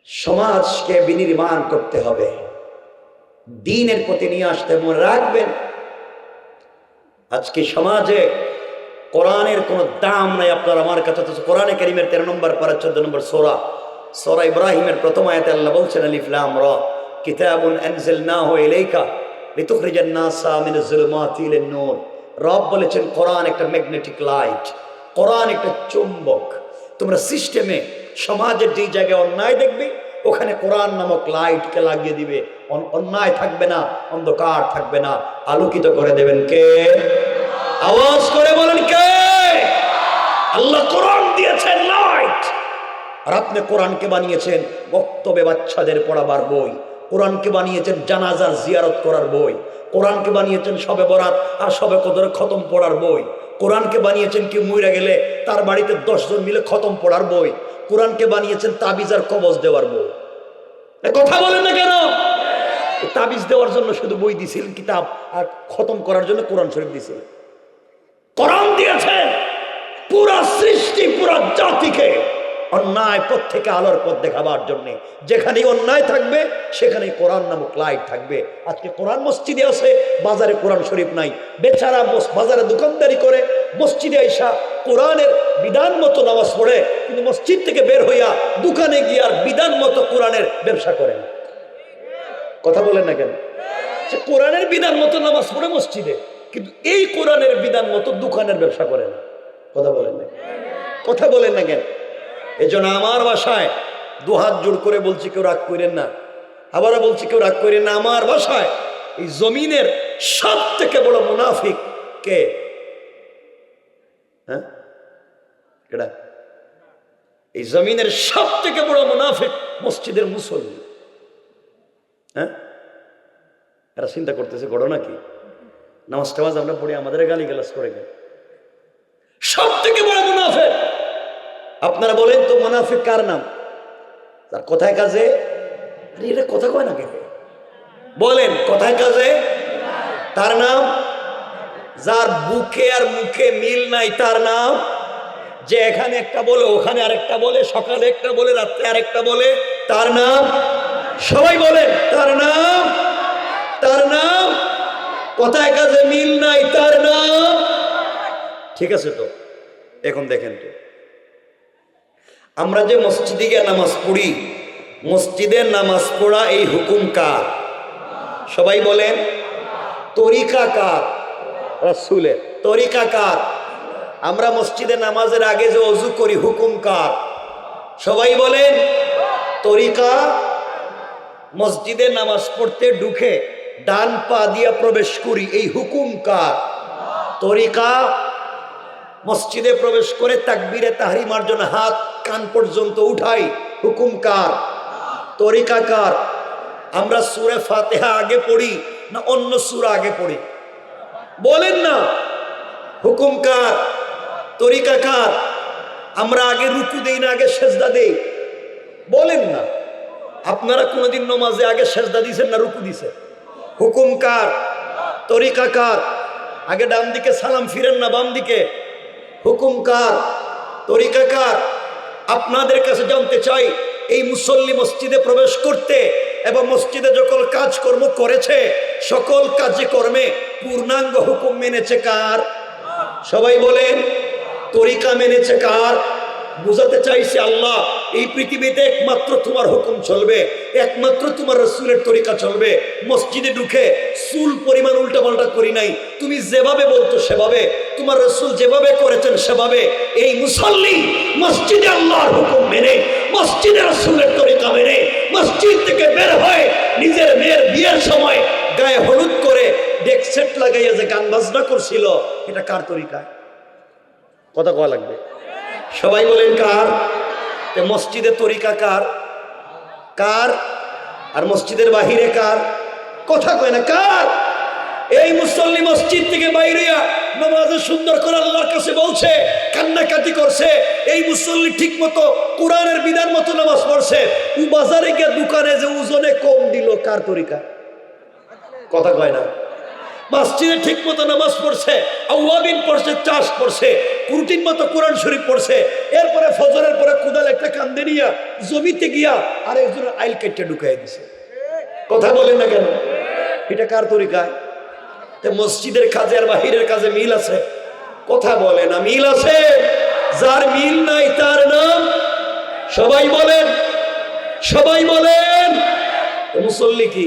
সমাজকে বিনির্মাণ করতে হবে, দ্বীনের প্রতি নিয়ে আসতে। মনে রাখবেন, আজকে সমাজে কোরআনের কোনো দাম নাই আপনার আমার কাছে। তো কোরআনে কারীমের 13 নম্বর পারা 14 নম্বর সূরা ইব্রাহিমের প্রথম আয়াতে আল্লাহ বলছেন, আলিফ লাম রা কিতাবুন আনজালনাহু ইলাইকা লিতুখরিজান নাসা মিনাজ যুলুমাতি ইলান নূর। রব বলেছেন কোরআন একটা ম্যাগনেটিক লাইট, কোরআন একটা চুম্বক। তোমরা সিস্টেমে সমাজের যেই জায়গায় অন্যায় দেখবে ওখানে কোরআন নামক লাইটকে লাগিয়ে দিবে। অন্যায় থাকবে না, অন্ধকার থাকবে না, আলোকিত করে দেবেন কে? আওয়াজ করে বলেন কে? আল্লাহ কোরআন দিয়েছেন লাইট, আর আপনি কোরআনকে বানিয়েছেন বক্তব্যে বাচ্চাদের পড়াবার বই, কোরআনকে বানিয়েছেন জানাজার জিয়ারত করার বই, কোরআনকে বানিয়েছেন শবে বরাত আর শবে কদরে খতম পড়ার বই, কোরআনকে বানিয়েছেন কি মইরা গেলে তার বাড়িতে 10 জন মিলে খতম পড়ার বই, কোরআনকে বানিয়েছেন তাবিজ আর কবজ দেওয়ার বই। কথা বলেন না কেন? তাবিজ দেওয়ার জন্য শুধু বই দিয়েছিলেন কিতাব, আর খতম করার জন্য কোরআন শরীফ দিয়েছিলেন। কোরআন দিয়েছেন পুরা সৃষ্টি, পুরা জাতিকে অন্যায় পথ থেকে আলোর পথ দেখাবার জন্য। যেখানেই অন্যায় থাকবে সেখানেই কোরআন নামক লাইট থাকবে। আজকে কোরআন মসজিদে আছে, বাজারে কোরআন শরীফ নাই। বেচারা বাজারে দোকানদারি করে, মসজিদে আইসা কোরআনের বিধান মতো নামাজ পড়ে, কিন্তু মসজিদ থেকে বের হইয়া দোকানে গিয়ে আর বিধান মতো কোরআনের ব্যবসা করে না। কথা বলেন না কেন? সে কোরআনের বিধান মতো নামাজ পড়ে মসজিদে, কিন্তু এই কোরআনের বিধান মতো দোকানের ব্যবসা করে না। কথা বলেন না? কথা বলেন না কেন? এই জন্য আমার বাসায় 2 হাত জোড় করে বলছি, কেউ রাগ করেন না। আবারও বলছি, কেউ রাগ করেন না। আমার বাসায় এই জমিনের সব থেকে বড় মুনাফিক কে? হ্যাঁ, কেডা? এই জমিনের সব থেকে বড় মুনাফিক মসজিদের মুসল্লি। হ্যাঁ, এরা চিন্তা করতেছে ঘটনা কি? নামাজ টামাজ আমরা পড়ি, আমাদের গালি গালাজ করে গেল। সব থেকে বড় মুনাফিক আপনারা বলেন তো, মুনাফিক কার নাম? তার কথায় কাজে, এটা কথা কয় না কে? বলেন কথায় কাজে তার নাম। যার বুকে আর মুখে মিল নাই তার নাম। যে এখানে একটা বলে ওখানে আরেকটা বলে, সকালে একটা বলে রাত্রে আরেকটা বলে, তার নাম। সবাই বলেন তার নাম। তার নাম। কথায় কাজে মিল নাই তার নাম। ঠিক আছে, তো এখন দেখেন তো, আমরা যে মসজিদে গিয়ে নামাজ পড়ি, মসজিদের নামাজ পড়া এই হুকুম কার? সবাই বলেন। তরিকা কার? রাসূলের। তরিকা কার? আমরা মসজিদে নামাজের আগে যে ওযু করি, হুকুম কার? সবাই বলেন। তরিকা। মসজিদে নামাজ পড়তে ঢুকে ডান পা দিয়ে প্রবেশ করি, এই হুকুম কার? তরিকা। মসজিদে প্রবেশ করে তাকবীরে তাহরিমার জন্য হাত কান পর্যন্ত উঠাই, হুকুম কার? তরিকা কার? আমরা সূরা ফাতিহা আগে পড়ি না অন্য সূরা আগে পড়ি? বলেন না। হুকুম কার? তরিকা কার? আমরা আগে রুকু দেই না আগে সেজদা দেই? বলেন না। আপনারা কোনোদিন নামাজে আগে সেজদা দিয়েছেন না রুকু দিয়েছেন? হুকুম কার? তরিকা কার? আগে ডান দিকে সালাম ফিরেন না বাম দিকে? হুকুম কার? তরিকা কার? আপনাদের কাছে জানতে চাই, এই মুসল্লি মসজিদে প্রবেশ করতে এবং মসজিদে যখন কাজকর্ম করেছে, সকল কাজে কর্মে পূর্ণাঙ্গ হুকুম মেনেছে কার? সবাই বলেন। তরিকা মেনেছে কার? বুঝাতে চাইছে আল্লাহ, এই পৃথিবীতে একমাত্র তোমার হুকুম চলবে, একমাত্র তোমার রাসূলের তরিকা চলবে। মসজিদে ঢুকে চুল পরিমাণ উল্টাপাল্টা করি নাই, তুমি যেভাবে বলতো সেভাবে, তোমার রাসূল যেভাবে করেছেন সেভাবে। এই মুসল্লি মসজিদে আল্লাহর হুকুম মেনে, মসজিদে রাসূলের তরিকা মেনে মসজিদ থেকে বের হয়, নিজের মেয়ের বিয়ের সময় গায়ে হলুদ করে ডেক সেট লাগাইয়া যে গান বাজনা করছিল, এটা কার তরিকা? কথা কওয়া লাগবে। সবাই বলেন কার? মসজিদের তরিকা কার? কার? আর মসজিদের বাহিরে কার? কথা কয় না কার? এই মুসল্লি মসজিদ থেকে বাইরে নামাজে সুন্দর করে আল্লাহর কাছে বলছে, কান্নাকাটি করছে, এই মুসল্লি ঠিক মতো কোরআনের বিধান মতো নামাজ পড়ছে, ও বাজারে গিয়ে দোকানে যে ওজনে কম দিল, কার তরিকা? কথা কয় না। মসজিদে ঠিক মতো নামাজ পড়ছে, আওয়াবিন পড়ছে, চাষ পড়ছে, রুটিন মতো কোরআন শরীফ পড়ছে, এরপরে ফজরের পরে কুদাল একটা কান্দে নিয়া জমিতে গিয়া আর একজনের আইল কেটে ঢুকাই দিছে। কথা বলেন না কেন? এটা কার তরিকায়? মসজিদের কাজে আর বাহিরের কাজে মিল আছে? কথা বলে না, মিল আছে? যার মিল নাই তার নাম, সবাই বলেন, সবাই বলেন মুসল্লি কি?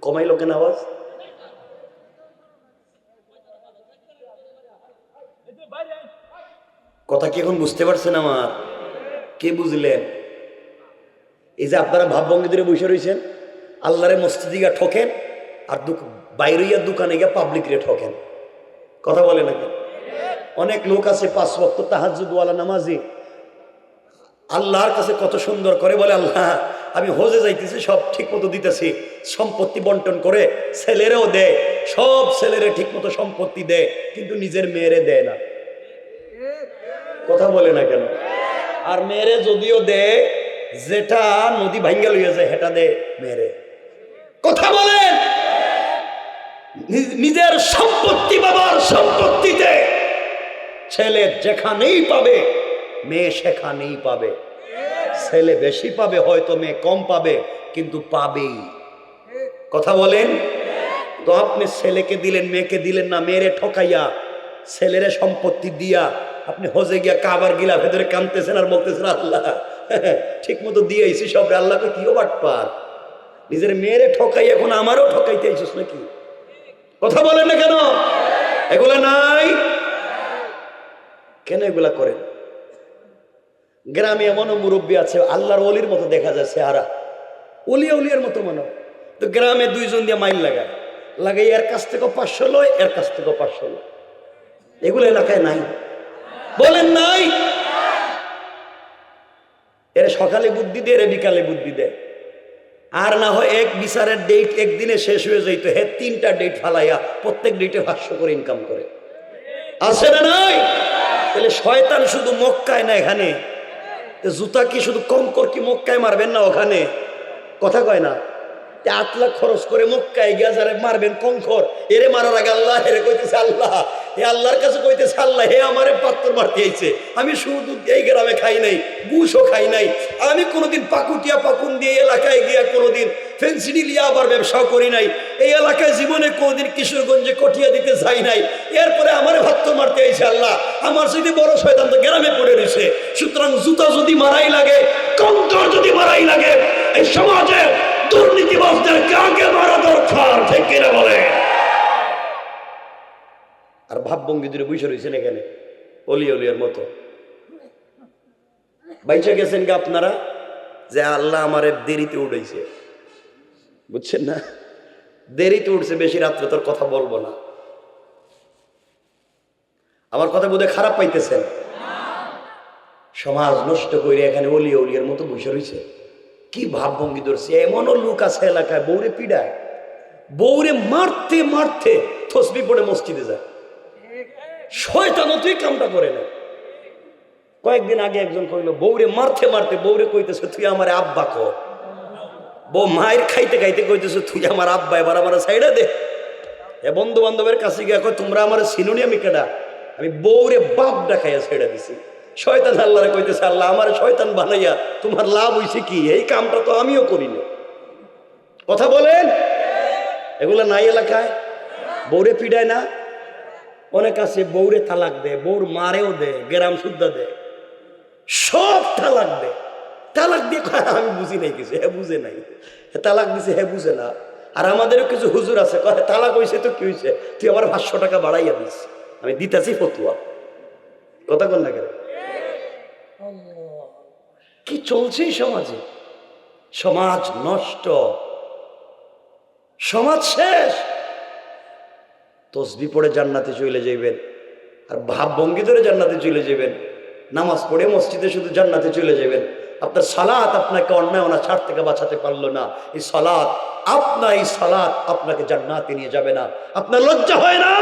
কমাই লোকের আওয়াজ। কথা কি এখন বুঝতে পারছেন আমার? কে বুঝলেন? এই যে আপনারা ভাবভঙ্গি ধরে বসে রয়েছেন, আল্লাহরে মসজিদে গিয়ে ঠকেন আর বাইরের দোকানে গিয়ে পাবলিক রে ঠকেন। কথা বলে নাকি? অনেক লোক আছে 5 ওয়াক্ত তাহাজ্জুদ ওয়ালা নামাজি, আল্লাহর কাছে কত সুন্দর করে বলে, আল্লাহ আমি হজে যাইতেছি, সব ঠিক মতো দিতেছি, সম্পত্তি বন্টন করে ছেলেরেও দেয়, সব ছেলেরে ঠিক মতো সম্পত্তি দেয়, কিন্তু নিজের মেয়েরে দেয় না। কথা বলে না কেন? আর মেয়েরে যদিও দেয়, যেটা নদী ভাঙ্গা লইয়া যায় সেটা দেয় মেয়েরে। কথা বলেন, নিজের সম্পত্তি বাবার সম্পত্তিতে ছেলে যেখানেই পাবে মেয়ে সেখানেই পাবে। ছেলে বেশি পাবে হয়তো, মেয়ে কম পাবে, কিন্তু পাবেই। কথা বলেন। তো আপনি ছেলেকে দিলেন, মেয়েকে দিলেন না, মেয়েরে ঠকাইয়া ছেলেরে সম্পত্তি দিয়া আপনি হজে গিয়া কাবার গিলা ভেতরে কাঁদতেছেন আর বলতেছেন আল্লাহ ঠিক মতো দিয়েছি সব, আল্লাহকে কিও বাটপার, নিজের মেয়েরে ঠকাই এখন আমারও ঠকাইতে আইছিস নাকি? কথা বলেন না কেন? এগুলা নাই কেন? এগুলা করেন। গ্রামে এমনও মুরব্বী আছে আল্লাহর ওলির মতো দেখা যায়, চেহারা ওলিয়ার মতো মনে। তো গ্রামে 2 জন দিয়ে মাইল লাগাই এর কাছ থেকে 500 লয়, এর কাছ থেকে 500 লয়। এগুলো এলাকায় নাই? বলেন নাই? এর সকালে বুদ্ধি দেয়, এর বিকালে বুদ্ধি দেয়। আর না হয় এক বিচারের ডেট একদিনে শেষ হয়ে যাইতো, হে 3টা ডেট ফালাইয়া প্রত্যেক ডেটে 500 করে ইনকাম করে। আছে না নাই? তাহলে শয়তান শুধু মক্কায় না, এখানে জুতা কি শুধু কম কর কি মক্কায় মারবেন না ওখানে? কথা কয় না? 8 লাখ খরচ করে মক্কায় গিয়া যারা মারবেন কঙ্কর, এরে মারার আগে আল্লাহ হেরে কইতেছে, আল্লাহ হে আল্লাহর কাছে কইতেছে, আল্লাহ হে আমারে পাত্তর মারতে আইছে, আমি শুধু এই গ্রামে খাই নাই, বুশও খাই নাই, আমি কোনোদিন পাকুটিয়া পাকুন দিয়ে এলাকায় গিয়া কোনোদিন ফেন্সিডি লিয়া আবার ব্যবসাও করি নাই, এই এলাকায় জীবনে কোনোদিন কিশোরগঞ্জে কটিয়া দিতে যাই নাই, এরপরে আমারে পাত্তর মারতে আইছে। আল্লাহ আমার যদি বড় শয়তান তো গ্রামে পড়ে রয়েছে। সুতরাং জুতা যদি মারাই লাগে, কঙ্কর যদি মারাই লাগে, এই সমাজে দুর্নীতিবাজদেরকে আগে মারা দরকার, ঠিক কিনা বলে? আর ভাবভঙ্গি দূরে বসে রয়েছেন এখানে অলিয়ার মতো। বাইচা গেছেন কি আপনারা যে আল্লাহ আমারে দেরিতে উঠেছে, বুঝছেন না? দেরিতে উঠছে, বেশি রাত্রে তোর কথা বলবো না। আমার কথা বোধহয় খারাপ পাইতেছেন? সমাজ নষ্ট করে এখানে অলিয়ার মতো বসে রয়েছে। কি ভাবভঙ্গি ধরছে? এমনও লোক আছে এলাকায় বউরে পিড়ায়, বউরে মারতে মারতে তসবিহ পড়ে মসজিদে যায়। শয়তান তুই কামটা করে না। কয়েকদিন আগে একজন কইল বউরে মারতে মারতে বউরে কইতেছে তুই আমার আব্বা ক। বউ মায়ের খাইতে খাইতে কইতেছে তুই আমার আব্বা, এবার আমার সাইডে দে। এ বন্ধু বান্ধবের কাছে গিয়ে কয় তোমরা আমার চিনুনি আমি কেডা? আমি বউরে বাপ ডাকাইয়া ছেড়ে দিছি। শয়তান আল্লাহরে কইতেছে, আল্লাহ আমার শয়তান বানাইয়া তোমার লাভ হইছে কি? এই কামটা তো আমিও করিনি। কথা বলেন। এগুলা নাই এলাকায়? বউরে পিডায় না? অনেক আছে বউরে তালাক দেয়, বউর মারেও দেয়, গ্রাম শুদ্ধা দেয়, সব তালাক দেয়। তালাক দিয়ে আমি বুঝি নাই কিছু, হ্যাঁ বুঝে নাই, তালাক দিছে হ্যাঁ বুঝে না। আর আমাদেরও কিছু হুজুর আছে কয় তালাক হয়েছে তো কি হয়েছে, তুই আমার 500 টাকা বাড়াইয়া দিস, আমি দিতেছি ফতুয়া। কথা বল না কেন? কি চলছে সমাজে? সমাজ নষ্ট, সমাজ শেষ। তসবিহ পড়ে জান্নাতে চলে যাইবেন, আর ভাবভঙ্গি ধরে জান্নাতে চলে যাবেন। নামাজ পড়ে মসজিদে শুধু জান্নাতে চলে যাবেন। আপনার সালাত আপনাকে অন্যায় অনাচার থেকে বাঁচাতে পারলো না। এই সালাত আপনাকে জান্নাতে নিয়ে যাবে না। আপনার লজ্জা হয় না?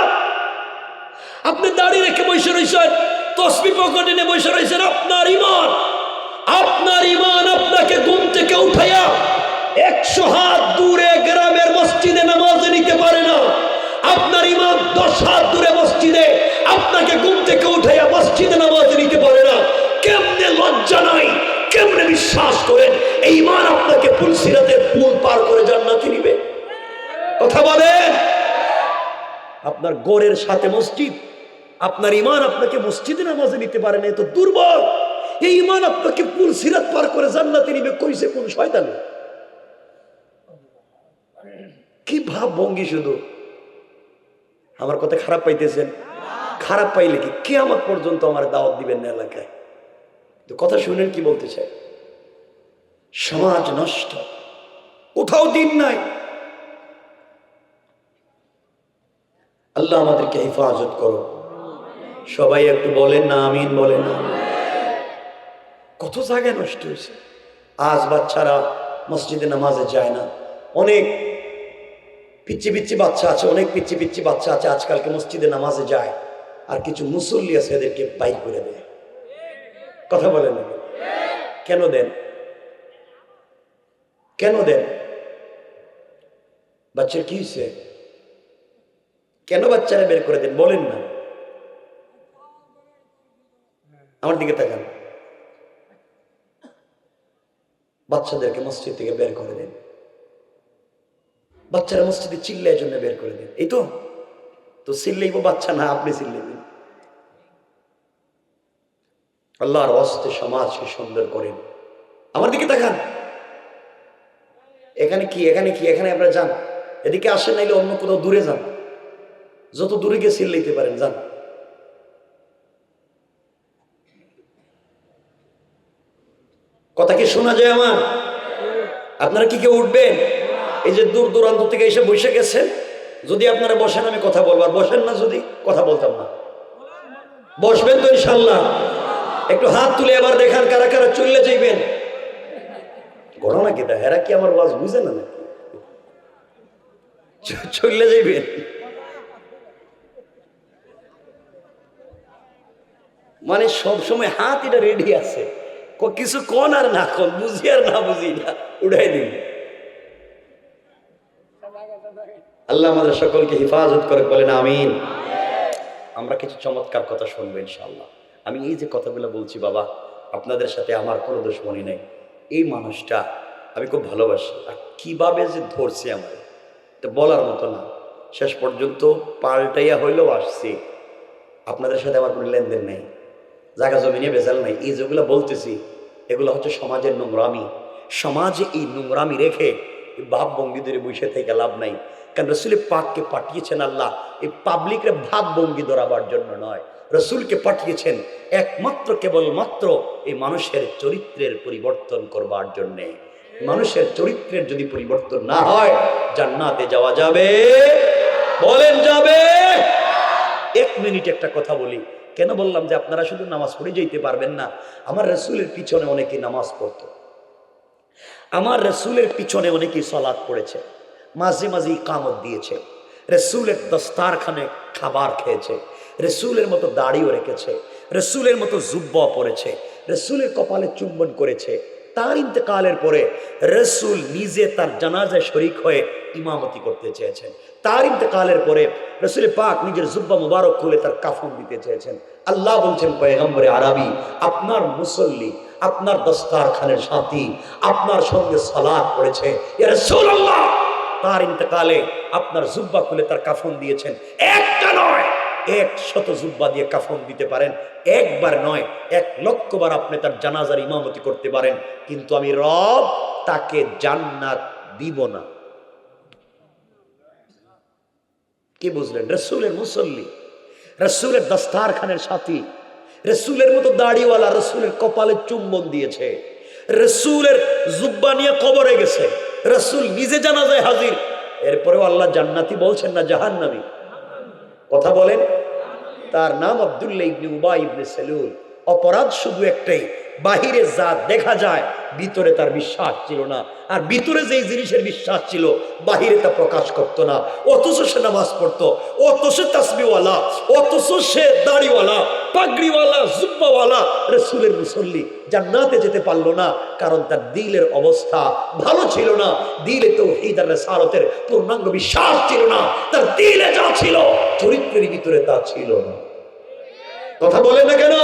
আপনি দাঁড়িয়ে রেখে বসে রয়েছেন, তসবিহ পকেটে নিয়ে বসে রয়েছেন। আপনার ইমান আপনাকে ঘুম থেকে উঠাইয়া 100 হাত দূরে গ্রামের মসজিদ মসজিদে নামাজ নিতে পারে না, আপনার ইমাম 10 হাত দূরে মসজিদে আপনাকে ঘুম থেকে উঠাইয়া মসজিদে নামাজ নিতে পারে না, কেমনে লজ্জা নাই, কেমনে বিশ্বাস করেন এই ইমান আপনাকে পুলসিরাতের পুল পার করে জান্নাতে নিবে? কথা বলেন। আপনার গড়ের সাথে মসজিদ, আপনার ইমান আপনাকে মসজিদে নামাজে নিতে পারে না, এত দুর্বল। এই ইমান আপনাকে পুলসিরাত পার করে জান্নাতে নিবে কইছে কোন শয়তানে? কি ভাব ভঙ্গি! শুধু আমার কথা খারাপ পাইতেছেন? খারাপ পাইলে কি কিয়ামত পর্যন্ত আমার দাওয়াত দিবেন না এলাকায়? তো কথা শুনেন কি বলতে চাই। সমাজ নষ্ট, কোথাও দিন নাই। আল্লাহ আমাদেরকে হেফাজত করো। সবাই একটু বলেন না আমিন, বলেন না। কত জায়গায় নষ্ট হয়েছে। আজ বাচ্চারা মসজিদে নামাজে যায় না। অনেক পিচ্ছি পিচ্ছি বাচ্চা আছে, অনেক পিচ্ছি পিচ্ছি বাচ্চা আছে আজকালকে মসজিদে নামাজে যায়, আর কিছু মুসল্লি আছে এদেরকে বাইর করে দেয়। কথা বলেন না? কেন দেন? কেন দেন? বাচ্চার কি হয়েছে? কেন বাচ্চারা বের করে দেন বলেন না? আমার দিকে তাকান। বাচ্চাদেরকে মসজিদ থেকে বের করে দেন। বাচ্চারা মসজিদে চিল্লার জন্য বের করে দেন। এই তো চিল্লাইব বাচ্চা না, আপনি চিল্লাইবেন। আল্লাহর ওয়াস্তে সমাজকে সুন্দর করেন। আমার দিকে তাকান। এখানে কি, এখানে কি, এখানে আপনারা যান, এদিকে আসেন, নাইলে অন্য কোথাও দূরে যান। যত দূরে গিয়ে চিল্লাইতে পারেন যান। কথা কি শোনা যায় আমার? আপনারা কি কেউ উঠবেন? এই যে দূর দূরান্ত থেকে এসে বসে গেছেন, যদি আপনারা বসেন আমি কথা বলবো, আর বসেন না যদি কথা বলতাম না। বসবেন তো ইনশাল্লাহ? একটু হাত তুলে এবার দেখান কারা কারা চললে যাইবেন। ঘটনা কি তা, এরা কি আমার ওয়াজ বুঝে না নাকি? চললে যাইবেন মানে সব সময় হাত এটা রেডি আছে, কিছু কোন আর না কোন, বুঝি আর না বুঝি না উঠাই দিন। আল্লাহ আমাদের সকলকে হেফাজত করে, বলেন আমিন। আমরা কিছু চমৎকার কথা শুনবো ইনশাআল্লাহ। আমি এই যে কথাগুলো বলছি বাবা, আপনাদের সাথে আমার কোনো দুশমনি নেই। এই মানুষটা আমি খুব ভালোবাসি, আর কিভাবে যে ধরছে আমার এটা বলার মতো না। শেষ পর্যন্ত পাল্টাইয়া হইলেও আসছি। আপনাদের সাথে আমার কোনো লেনদেন নেই, জায়গা জমিনে বেজাল নাই। এই যেগুলো বলতেছি এগুলো হচ্ছে সমাজের নোংরামি। সমাজে এই নোংরামি রেখে ভাব ভঙ্গি ধরে বসে থেকে লাভ নাই। কারণ রসুল পাককে পাঠিয়েছেন আল্লাহ এই পাবলিকরে ভাব ভঙ্গি ধরাবার জন্য নয়, রসুলকে পাঠিয়েছেন একমাত্র কেবলমাত্র এই মানুষের চরিত্রের পরিবর্তন করবার জন্যে। মানুষের চরিত্রের যদি পরিবর্তন না হয় জান্নাতে যাওয়া যাবে? বলেন যাবে? 1 মিনিট একটা কথা বলি। কেন বললাম যে আপনারা শুধু নামাজ পড়ে যেতে পারবেন না? আমার রসুলের পিছনে অনেকে নামাজ পড়তো, আমার রসুলের পিছনে অনেকেই সালাত পড়েছে, মাঝে মাঝে ইকামত দিয়েছে, রসুলের দস্তারখানে খাবার খেয়েছে, রসুলের মতো দাড়িও রেখেছে, রসুলের মতো জুব্বা পরেছে, রসুলের কপালে চুম্বন করেছে। তার ইন্তেকালের পরে রসুল নিজে তার জানাজায় শরিক হয়ে ইমামতি করতে চেয়েছেন। তার ইন্তেকালের পরে রসুল পাক নিজের জুব্বা মুবারক খুলে তার কাফন দিতে চেয়েছেন। আল্লাহ বলছেন পয়গম্বরে আরবি, আপনার মুসল্লি, আপনার দস্তারখানের সাথী আপনার সঙ্গে সালাত পড়েছে, ইয়া রাসূলুল্লাহ। তার ইন্তেকালে আপনার জুব্বা খুলে তার কাফন দিয়েছেন। একটা নয়, 100 জুব্বা দিয়ে কাফন দিতে পারেন, একবার নয় 1,00,000 বার আপনি তার জানাজার ইমামতি করতে পারেন, কিন্তু আমি রব তাকে জান্নাত দিব না। কি বুঝলেন? রসুলের মুসল্লি, রসুলের দস্তারখানের সাথী, রসুলের মতো দাড়িওয়ালা, রসুলের কপালে চুম্বন দিয়েছে, রসুলের জুব্বা নিয়ে কবরে গেছে, রসুল নিজে জানাজায় হাজির, এরপরেও আল্লাহ জান্নাতি বলছেন না জাহান্নামী? কথা বলেন। তার নাম আব্দুল্লাহ ইবনে উবাই ইবনে সেলুল। অপরাধ শুধু একটাই, বাহিরে যা দেখা যায় ভিতরে তার বিশ্বাস ছিল না, আর ভিতরে যেই জিনিসের বিশ্বাস ছিল বাহিরে তা প্রকাশ করতো না। অথচ সে নামাজ পড়তো, অথচ তাসবিহওয়ালা, অথচ সে দাড়িওয়ালা, পাগড়িওয়ালা, জুব্বাওয়ালা, রাসূলের মুসল্লি, জান্নাতে যেতে পারলো না কারণ তার দিলের অবস্থা ভালো ছিল না। দিলে তাওহীদ আর রিসালাতের পূর্ণাঙ্গ বিশ্বাস ছিল না, তার দিলে যা ছিল চরিত্রের ভিতরে তা ছিল না। কথা বলে না কেন?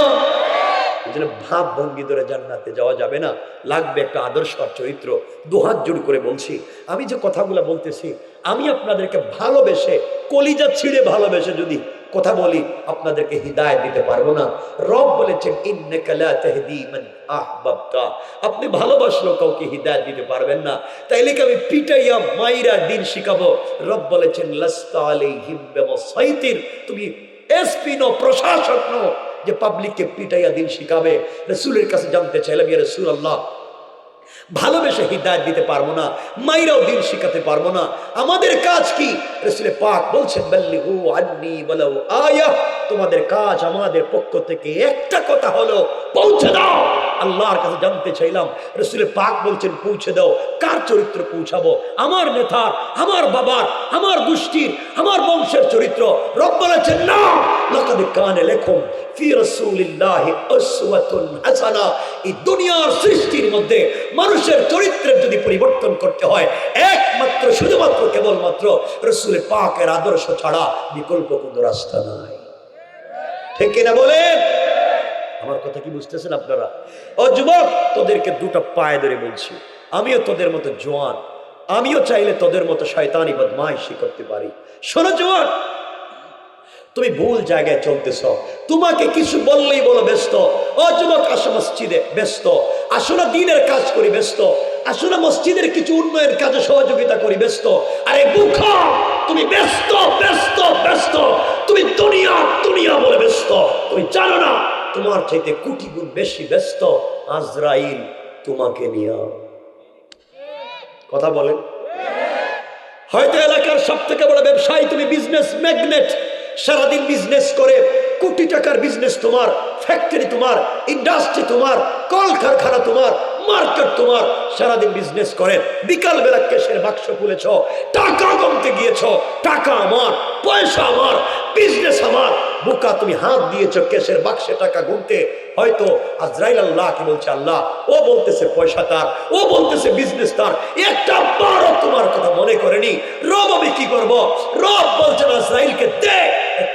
এই জন্য ভাব ভঙ্গি ধরে জান্নাতে যাওয়া যাবে না, লাগবে একটা আদর্শ আর চরিত্র। দুহাত জোড় করে বলছি, আমি যে কথাগুলো বলতেছি আমি আপনাদেরকে ভালোবেসে, কলিজা ছিঁড়ে ভালোবেসে যদি কথা বলি আপনাদেরকে হিদায়াত দিতে পারবো না। রব বলেছেন ইন্নাকা লা তাহদি মান আহবাবতা, আপনি ভালোবাসলেও কাউকে হিদায়াত দিতে পারবেন না। তাইলে কি আমি পিটাইয়া মাইরা দিন শিখাবো? রব বলেছেন লাস্তা আলাইহিম বিমুসাইতির, তুমি এসপি নো, প্রশাসক নো যে পাবলিককে পিটাইয়া দিন শিখাবে। রাসূলের কাছে জানতে চাইলাম, ইয়া রাসূলুল্লাহ, ভালোবেসে হিদায়াত দিতে পারবো না, মাইরাও দিন শিখাতে পারবো না, আমাদের কাজ কি? রাসূলে পাক বলছেন বাল্লিগু আন্নী ওয়ালাউ আয়া, তোমাদের কাজ আমাদের পক্ষ থেকে একটা কথা হলো পৌঁছে দাও। আল্লাহর কাছে জানতে চাইলাম, রাসূলে পাক বলছেন পৌঁছে দাও। কার চরিত্র পৌঁছাবো? আমার নেতার, আমার বাবার, আমার গোষ্ঠীর, আমার বংশের চরিত্র? রব বলেছেন না, লাকাদ কানা লাকুম ফি রাসূলিল্লাহি উসওয়াতুন হাসানা। এই দুনিয়ার সৃষ্টির মধ্যে মানুষের চরিত্রের যদি পরিবর্তন করতে হয় একমাত্র শুধুমাত্র কেবলমাত্র রাসূল পাকের আদর্শ ছাড়া বিকল্প কোনো রাস্তা নাই। ঠিক কিনা বলেন? আমার কথা কি বুঝতেছেন আপনারা? ও যুবক, তোদেরকে দুটো পায়ে ধরে বলছি, আমিও তোদের মতো জওয়ান, আমিও চাইলে তোদের মতো শয়তানি বদমাইশি করতে পারি। শোনো জওয়ান, তুমি ভুল জায়গায় চলতেছ, তোমাকে কিছু বললেই বলো ব্যস্ত। ও যুবক, আসো মসজিদে, ব্যস্ত। আসো না দিনের কাজ করি, ব্যস্ত। আসো না মসজিদের কিছু উন্নয়ন কাজে সহযোগিতা করি, ব্যস্ত। আরে বুখা, তুমি ব্যস্ত ব্যস্ত ব্যস্ত, তুমি দুনিয়া দুনিয়া বলে ব্যস্ত। তুমি জানো না তোমার চাইতে কোটি গুণ বেশি ব্যস্ত আজরাইল তোমাকে নিয়ে। কথা বলেন? হয়তো এলাকার সব থেকে বড় ব্যবসায়ী তুমি, বিজনেস ম্যাগনেট, সারাদিন বিজনেস করে, কোটি টাকার বিজনেস তোমার, ফ্যাক্টরি তোমার, ইন্ডাস্ট্রি তোমার, কল কারখানা তোমার, মার্কেট তোমার, সারাদিন বিজনেস করে, বিকাল বেলা ক্যাশের বাক্স খুলেছ, টাকা গুনতে গিয়েছ, টাকা আমার, পয়সা আমার, বিজনেস আমার। বুকা, তুমি হাত দিয়েছ ক্যাশের বাক্সে টাকা গুনতে। হয়তো আজরাইল আল্লাহকে বলছে, আল্লাহ, ও বলতেছে পয়সা তার, ও বলতেছে বিজনেস তার, একটা বারও তোমার কথা মনে করেনি। রব আমি কি করব? রব বলছেন আজরাইলকে দে,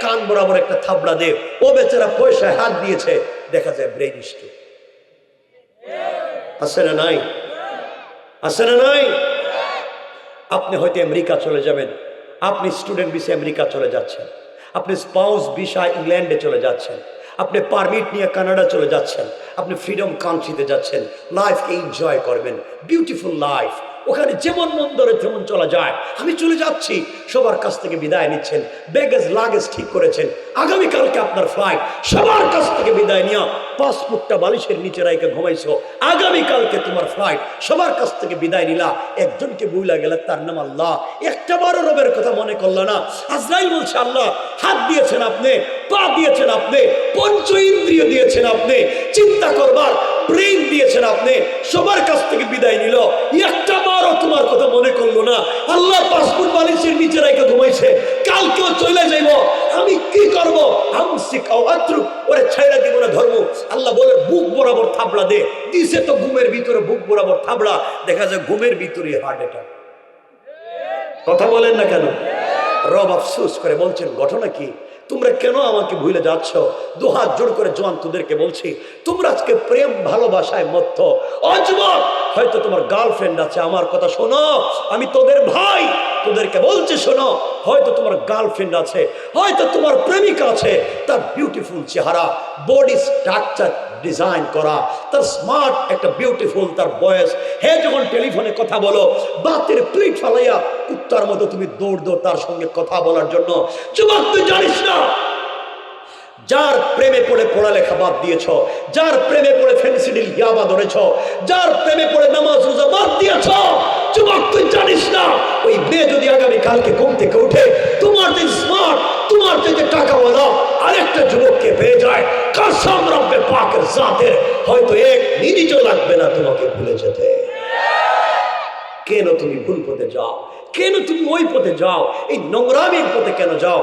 কান বরাবর একটা থাবড়া দে। ও বেচারা পয়সায় হাত দিয়েছে, দেখা যায় ব্রেন স্ট্রোক। আছে না নাই? আছে না নাই? আপনি হয়তো আমেরিকা চলে যাবেন, আপনি স্টুডেন্ট ভিসা আমেরিকা চলে যাচ্ছেন, আপনি স্পাউস ভিসা ইংল্যান্ডে চলে যাচ্ছেন, আপনি পারমিট নিয়ে কানাডা চলে যাচ্ছেন, আপনি ফ্রিডম কান্ট্রিতে যাচ্ছেন, লাইফকে এনজয় করবেন, বিউটিফুল লাইফ। ওখানে যেমন মন ধরে তেমন চলা যায়। আমি চলে যাচ্ছি, সবার কাছ থেকে বিদায় নিচ্ছেন, ব্যাগেজ লাগেজ ঠিক করেছেন, আগামীকালকে আপনার ফ্লাইট, সবার কাছ থেকে বিদায় নিয়ে পাসপোর্টটা বালিশের নিচে রাইকে ঘুমাইছো, আগামীকালকে তোমার ফ্লাইট, সবার কাছ থেকে বিদায় নিলা, একজনকে বুইলা গেলে তার নাম আল্লাহ, একটা বারো রবের কথা মনে করলো না। আজরাইল বলছে, আল্লাহ, হাত দিয়েছেন আপনি, পা দিয়েছেন আপনি, পঞ্চ ইন্দ্রিয় দিয়েছেন আপনি, চিন্তা করবার ব্রেইন দিয়েছেন আপনি, সবার কাছ থেকে বিদায় নিল, একটা বারও তোমার কথা মনে করলো না। আল্লাহ পাসপোর্ট বালিশের নিচে রেখে ঘুমাইছে, কালকেও চলে যাইব, আমি কি করব? আমসিকাও আত্রু, ওরে ছাইড়া দিব না ধর্ম। আল্লাহ বলে বুক বরাবর থাবড়া দে, দিছে তো ঘুমের ভিতরে বুক বরাবর থাবড়া, দেখা যায় ঘুমের ভিতরে হার্ট অ্যাটাক। কথা বলেন না কেন? রব আফসোস করে বলছেন, ঘটনা কি? তোমরা কেন আমাকে ভুলে যাচ্ছ? দুহাত জোড় করে জোয়ান তোদেরকে বলছি, তোমরা আজকে প্রেম ভালোবাসায় মত্ত। অযুবক, হয়তো তোমার গার্লফ্রেন্ড আছে, আমার কথা শোনো, আমি তোদের ভাই, তোদেরকে বলছি শোনো, হয়তো তোমার গার্লফ্রেন্ড আছে, হয়তো তোমার প্রেমিকা আছে, তার বিউটিফুল চেহারা, বডি স্ট্রাকচার ডিজাইন করা, তার স্মার্ট একটা বিউটিফুল, তার বয়স, হে যখন টেলিফোনে কথা বলো, বাতের প্লেট ফালাইয়া কুত্তার মতো তুমি দৌড় দৌড় তার সঙ্গে কথা বলার জন্য। যুবক, তুই জানিস না যার প্রেমে পড়ে পড়ালেখা বাদ দিয়েছ, যার প্রেমে পড়ে ফেন্সিডিল ইয়াবা ধরেছ, যার প্রেমে পড়ে নামাজ রোজা বাদ দিয়েছ, যুবক তুই জানিস না ওই মেয়ে যদি আগামী কালকে ঘুম থেকে উঠে তোমার যে স্মার্ট, তোমার চাইতে টাকাওয়ালা আরেকটা যুবককে পেয়ে যায়, কসম রব্বে পাকের জাতের হয়তো এক মিনিটও লাগবে না তোমাকে ভুলে যেতে। কেন তুমি ভুল পথে যাও? কেন তুমি ওই পথে যাও? এই নোংরামির পথে কেন যাও?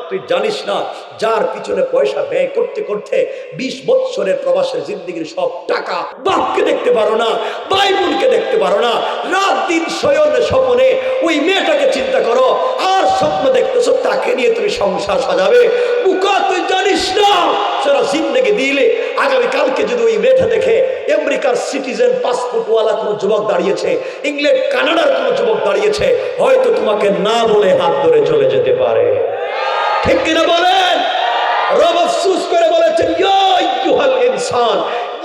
তুই জানিস না, যার পিছনে পয়সা ব্যয় করতে করতে 20 বছরের প্রবাসের জিন্দেগির সব টাকা, বাপকে দেখতে পারো না, ভাই বোনকে দেখতে পারো না, রাত দিন শয়নে স্বপনে ওই মেয়েটাকে চিন্তা করো, আর স্বপ্ন দেখতেছো তাকে নিয়ে তুমি সংসার সাজাবে। বুকা, তুই জানিস না সারা জিন্দেগি দিলে আগামীকালকে যদি ওই মেয়েটা দেখে আমেরিকার সিটিজেন পাসপোর্টওয়ালা কোনো যুবক দাঁড়িয়েছে, ইংল্যান্ড কানাডার কোনো যুবক দাঁড়িয়েছে, হয়তো তোমাকে না বলে হাত ধরে চলে যেতে পারে। ঠিক কিনা বলেন? রব আফসোস করে বলেছেন, ইয়া আইয়ুহাল ইনসান,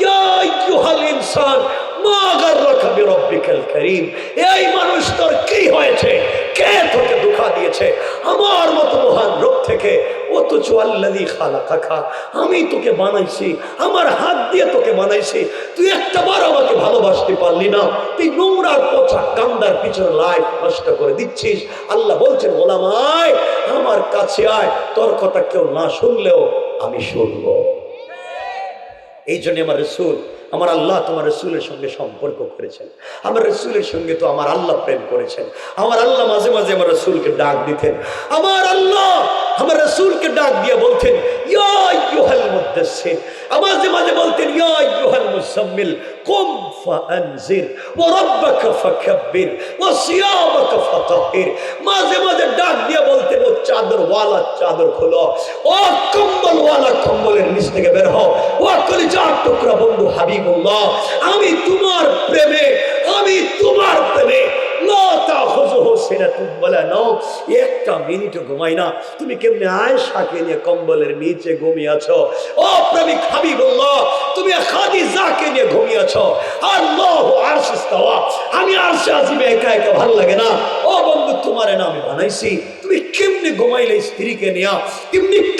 ইয়া আইয়ুহাল ইনসান মা গাররাকা বিরাব্বিকাল কারীম। এই মানুষ, তোর কি হয়েছে? কে তোকে ধোঁকা দিয়েছে আমার মতো মহান রব থেকে? অথচ আল্লাযী খালাকাকা, আমি তোকে বানাইছি, আমার হাত দিয়ে তোকে বানাইছি, তুই একটাবার আমাকে ভালোবাসতে পারলি না, তুই নোংরার পচা গান্দার পিছনে লাইফ নষ্ট করে দিচ্ছিস। আল্লাহ বলছেন, গোলাম আয় আমার কাছে আয়, তোর কথা কেউ না শুনলেও আমি শুনবো। এই জন্য আমার রাসূল, আমার আল্লাহ তোমার রাসূলের সঙ্গে সম্পর্ক করেছেন। আমার রাসূলের সঙ্গে তো আমার আল্লাহ প্রেম করেছেন। আমার আল্লাহ মাঝে মাঝে আমার রাসূলকে ডাক দিতেন। আমার আল্লাহ আমার রাসূলকে ডাক দিয়ে বলতেন, ইয়া আইয়ুহাল মুদাসসির। মাঝে মাঝে বলতেন, ইয়া আইয়ুহাল মুজাম্মিল কুম ফাআনজির ওয়া রাব্বাকা ফাকাব্বির ওয়া সিয়াবাকা ফাতাহির। মাঝে মাঝে ডাক দিয়ে বলতেন, ও চাদরওয়ালা চাদর খোলো, ও কম্বলওয়ালা কম্বলের নিচ থেকে বের হও, ও কলিজার টুকরা বন্ধু হাবিবুল্লাহ, আমি তোমার প্রেমে, আমি তোমার প্রেমে একটা মিনিটও ঘুমাই না। তুমি কেমনে আয়েশাকে নিয়ে কম্বলের নিচে ঘুমিয়ে আছো? ও প্রেমিক হাবিবুল্লাহ, তুমি খাদিজাকে নিয়ে ঘুমিয়ে আছো। আল্লাহু আরশে ইস্তাওয়া, আমি আরশে আজিমে একা একা ভালো লাগে না। ও বন্ধু, তোমারে না আমি বানাইছি, তুমি কেমনে ঘুমাইলে স্ত্রীকে নিয়া,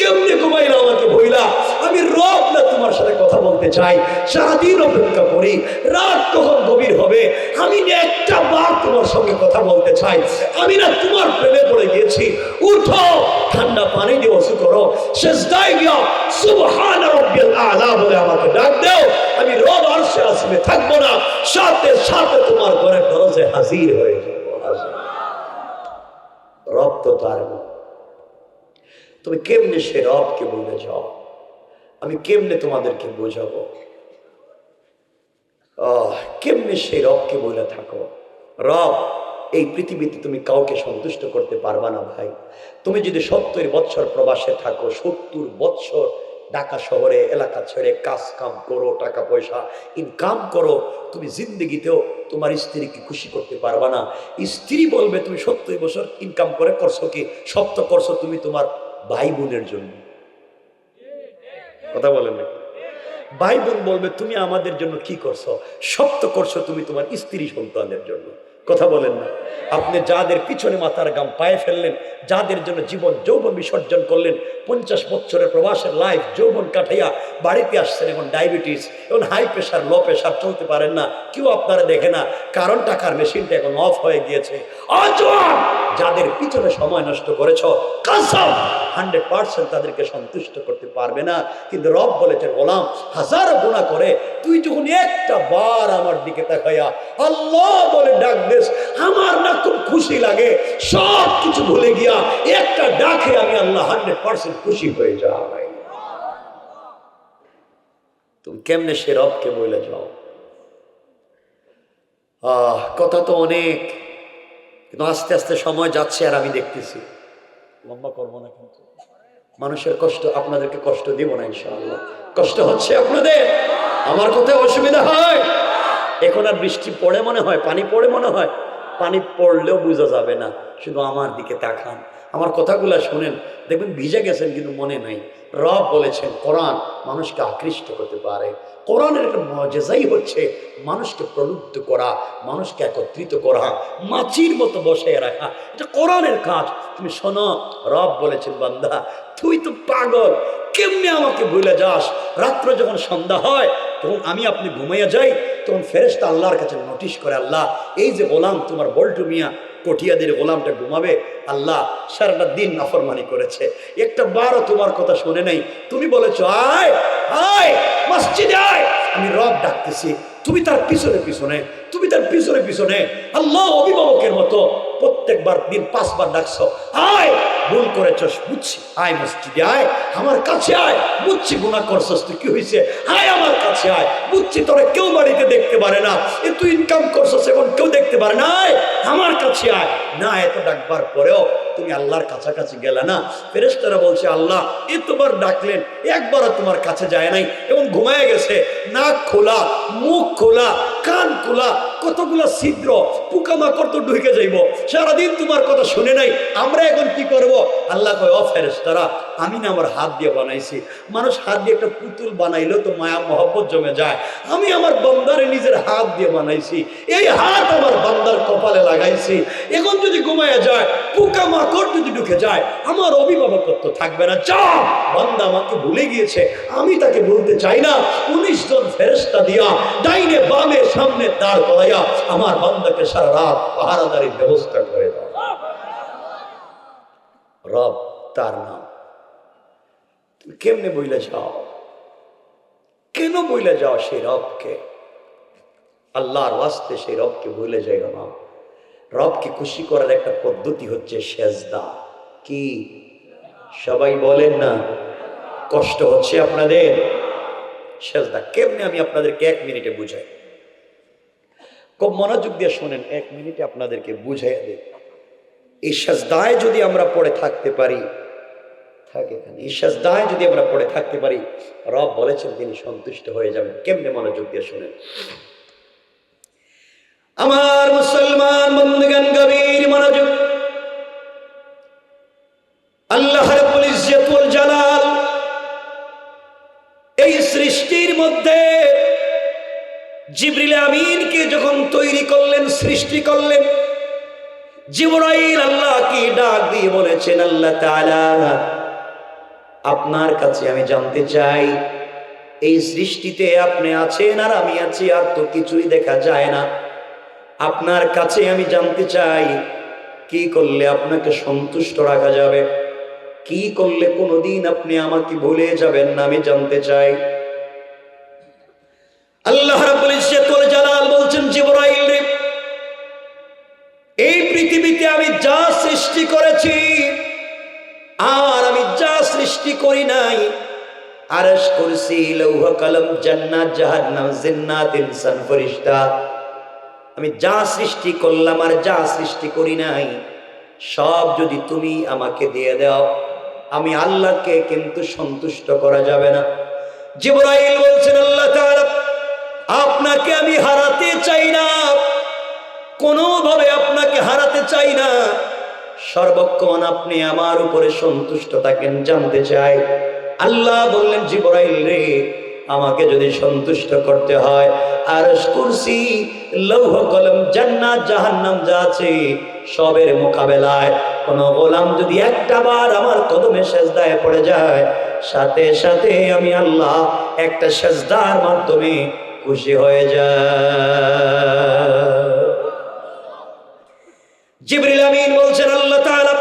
কেমনে ঘুমাইলে আমাকে ভইলা? আমি রব না তোমার সাথে কথা বলতে চাই, সারাদিন অপেক্ষা করি, রাত কখন গভীর হবে আমি না একটা বার তোমার সঙ্গে কথা বলতে চাই। আমি না তোমার প্রেমে পড়ে গিয়েছি। উঠো, ঠান্ডা পানি দিয়ে ওযু করো, সিজদায় গিয়া সুবহান রাব্বিল আলা বলে আমাকে ডাক দাও। আমি রব আরশে আসিমে থাকবো না, সাথে সাথে তোমার ঘরের দরজায় হাজির হয়ে যাবো। রব তো তার না। তুমি কেমনে সে রবকে বলে যাও? আমি কেমনে তোমাদেরকে বোঝাবো? কেমনে সেই রবকে বলে থাকো? রব, এই পৃথিবীতে তুমি কাউকে সন্তুষ্ট করতে পারবা না ভাই। তুমি যদি 70 বছর প্রবাসে থাকো, 70 বছর ঢাকা শহরে এলাকা ছেড়ে কাজ কাম করো, টাকা পয়সা ইনকাম করো, তুমি জিন্দগিতেও তোমার স্ত্রীকে খুশি করতে পারবা না। স্ত্রী বলবে, তুমি 70 বছর ইনকাম করে করছো কি? সব তো করছো তুমি তোমার ভাই বোনের জন্য। কথা বলেন না? ভাই বোন বলবে, তুমি আমাদের জন্য কি করছো? সব তো করছো তুমি তোমার স্ত্রী সন্তানের জন্য। কথা বলেন না? আপনি যাদের পিছনে মাথার গাম পায়ে ফেললেন, যাদের জন্য জীবন যৌবন বিসর্জন করলেন, 50 বছরের প্রবাসের লাইফ যৌবন কাটাইয়া বাড়িতে আসছেন, এখন ডায়াবেটিস, এখন হাই প্রেশার, লো প্রেশার, চলতে পারেন না, কেউ আপনারা দেখে না, কারণ টাকার মেশিনটা এখন অফ হয়ে গিয়েছে। যাদের পিছনে সময় নষ্ট করেছ, কসম 100% তাদেরকে সন্তুষ্ট করতে পারবে না। কিন্তু রব বলেছেন, গোলাম, হাজারো গুনাহ করে তুই যখন একটা বার আমার দিকে তাকাইয়া আল্লাহ বলে ডাক দিস, আমার না খুব খুশি লাগে, সব কিছু ভুলে গিয়া একটা ডাকে আমি আল্লাহ 100% খুশি হয়ে যাই। তুমি কেমনে সে রবকে বলে যাও? কথা তো অনেক, কিন্তু আস্তে আস্তে সময় যাচ্ছে আর আমি দেখতেছি, লম্বা করবো না, কিন্তু মানুষের কষ্ট, আপনাদেরকে কষ্ট দিব না ইনশাআল্লাহ। কষ্ট হচ্ছে আপনাদের? আমার কোথায় অসুবিধা হয়? এখন আর বৃষ্টি পড়ে মনে হয়, পানি পড়ে মনে হয়? পানি পড়লেও বোঝা যাবে না, শুধু আমার দিকে তাকান, আমার কথাগুলো শুনেন, দেখবেন ভিজে গেছেন কিন্তু মনে নাই। রব বলেছেন, কোরআন মানুষকে আকৃষ্ট করতে পারে। কোরআনের একটা মুজিজাই হচ্ছে মানুষকে প্রলুব্ধ করা, মানুষকে একত্রিত করা, মাছির মতো বসে রাখা, এটা কোরআনের কাজ। তুমি শোনো, রব বলেছেন, বান্দা তুই তো পাগল, কেমনে আমাকে ভুলে যাস? রাত্র যখন সন্ধ্যা হয়, যখন আমি আপনি ঘুমাইয়া যাই, তখন ফেরেশতা আল্লাহর কাছে নোটিশ করে, আল্লাহ, এই যে গোলাম তোমার বল্টু মিয়া কঠিয়াদের গোলামটা ঘুমাবে? আল্লাহ সারাটা দিন নাফরমানি করেছে, একটা বারও তোমার কথা শুনে নাই। তুমি বলেছো আয় আয় মসজিদে আয়, আমি রব ডাকতেছি, তুমি তার পিছনে পিছনে, তুমি তার পিছনে পিছনে আল্লাহ অভিভাবকের মতো প্রত্যেকবার দিন 5 বার ডাকছো, আয় ভুল করেছ বুঝছি, আয় মসজিদে আয়, আমার কাছে আয়, বুঝছি গুনাহ করছস, তুই কি হয়েছে, আয় আমার কাছে আয়, বুঝছি তোরা কেউ বাড়িতে দেখতে পারে না, এ তুই ইনকাম করছস এখন কেউ দেখতে পারে না, আয় আমার কাছে আয়। না, এত ডাকবার পরেও তুমি আল্লাহর কাছাকাছি গেলে না। ফেরেশতারা বলছে আল্লাহ এতবার ডাকলেন একবারও তোমার কাছে যায় নাই, এবং ঘুমায় গেছে, নাক খোলা, মুখ খোলা, কান খোলা, কতগুলো ছিদ্র, পোকামাকড় তো ঢুকে যাইব, সারাদিন তোমার কথা শুনে নাই, আমরা এখন কি করব? আল্লাহ কয় ও ফেরেশতারা, আমি না আমার হাত দিয়ে বানাইছি, মানুষ হাত দিয়ে একটা পুতুল বানাইলো তো মায়া মহব্বত জমে যায়, আমি আমার বান্দারে নিজের হাত দিয়ে বানাইছি, এই হাত আমার বান্দার কপালে লাগাইছি, এখন যদি ঘুমায় যায়, পোকামাকড় যদি ঢুকে যায়, আমার অভিভাবকত্ব থাকবে না। যা, বান্দা আমাকে ভুলে গিয়েছে, আমি তাকে বলতে চাই না, 19 জন ফেরেশতা দিয়া ডাইনে বামে সামনে দাঁড় করাইয়া আমার বান্দাকে সারা রাত পাহারাদারির ব্যবস্থা করে দাও। রব তার নাম, তুমি কেমনে বইলে যাও, কেন বইলে যাও সেই রবকে? আল্লাহর ওয়াস্তে সেই রবকে ভুলে যায় না। রবকে খুশি করার একটা পদ্ধতি হচ্ছে সেজদা। কি সবাই বলেন না? কষ্ট হচ্ছে আপনাদের? সেজদা কেমনে আমি আপনাদেরকে 1 মিনিটে বুঝাই, খুব মনোযোগ দিয়ে শোনেন, 1 মিনিটে আপনাদেরকে বুঝাইয়া দেই। এই সেজদায় যদি আমরা পড়ে থাকতে পারি, এই সেজদায় যদি আমরা পড়ে থাকতে পারি, রব বলেছেন তিনি সন্তুষ্ট হয়ে যাবেন। কেমনে? মনোযোগ দিয়ে শোনেন আমার মুসলমান বন্ধুগণ, গভীর মনোযোগ। আল্লাহ রাব্বুল ইজ্জত ওয়াল জালাল এই সৃষ্টির মধ্যে জিবরিল আমিনকে যখন তৈরি করলেন, সৃষ্টি করলেন, জিবরাইল আল্লাহকে ডাক দিয়ে বলেছেন আল্লাহ তাআলা আপনার কাছে আমি জানতে চাই, এই সৃষ্টিতে আপনি আছেন আর আমি আছি, আর তো কিছুই দেখা যায় না, আপনার কাছে আমি জানতে চাই কি করলে আপনাকে সন্তুষ্ট রাখা যাবে, কি করলে কোনোদিন আপনি আমাকে ভুলে যাবেন না, আমি জানতে চাই। আল্লাহ রাব্বুল ইজ্জত ওয়াল জালাল বলছেন জিবরাইল রে, এই পৃথিবীতে আমি যা সৃষ্টি করেছি আর আমি যা সৃষ্টি করি নাই, আরশ, কুরসি, লৌহ কলম, জান্নাত, জাহান্নাম, জিন্নাত, ইনসান, ফেরেশতা, আমি যা সৃষ্টি করলাম আর যা সৃষ্টি করি নাই, সব যদি তুমি আমাকে দিয়ে দাও, আমি আল্লাহকে কিন্তু সন্তুষ্ট করা যাবে না। জিবরাইল বলছেন আল্লাহ তাআলা আপনাকে আমি হারাতে চাই না, কোনোভাবে আপনাকে হারাতে চাই না, সর্বক্ষণ আপনি আমার উপরে সন্তুষ্ট থাকেন জানতে চাই। আল্লাহ বললেন জিবরাইল রে, আমাকে যদি সন্তুষ্ট করতে হয়, আরশ, কুরসি, লৌহ কলম, জান্নাত, জাহান্নাম যা আছে সবের মোকাবেলায় কোন গোলাম যদি একটা বার আমার কদমে সেজদায় পড়ে যায়, সাথে সাথে আমি আল্লাহ একটা সেজদার মাধ্যমে খুশি হয়ে যায়। জিবরিল আমিন বলছেন আল্লাহ তাআলা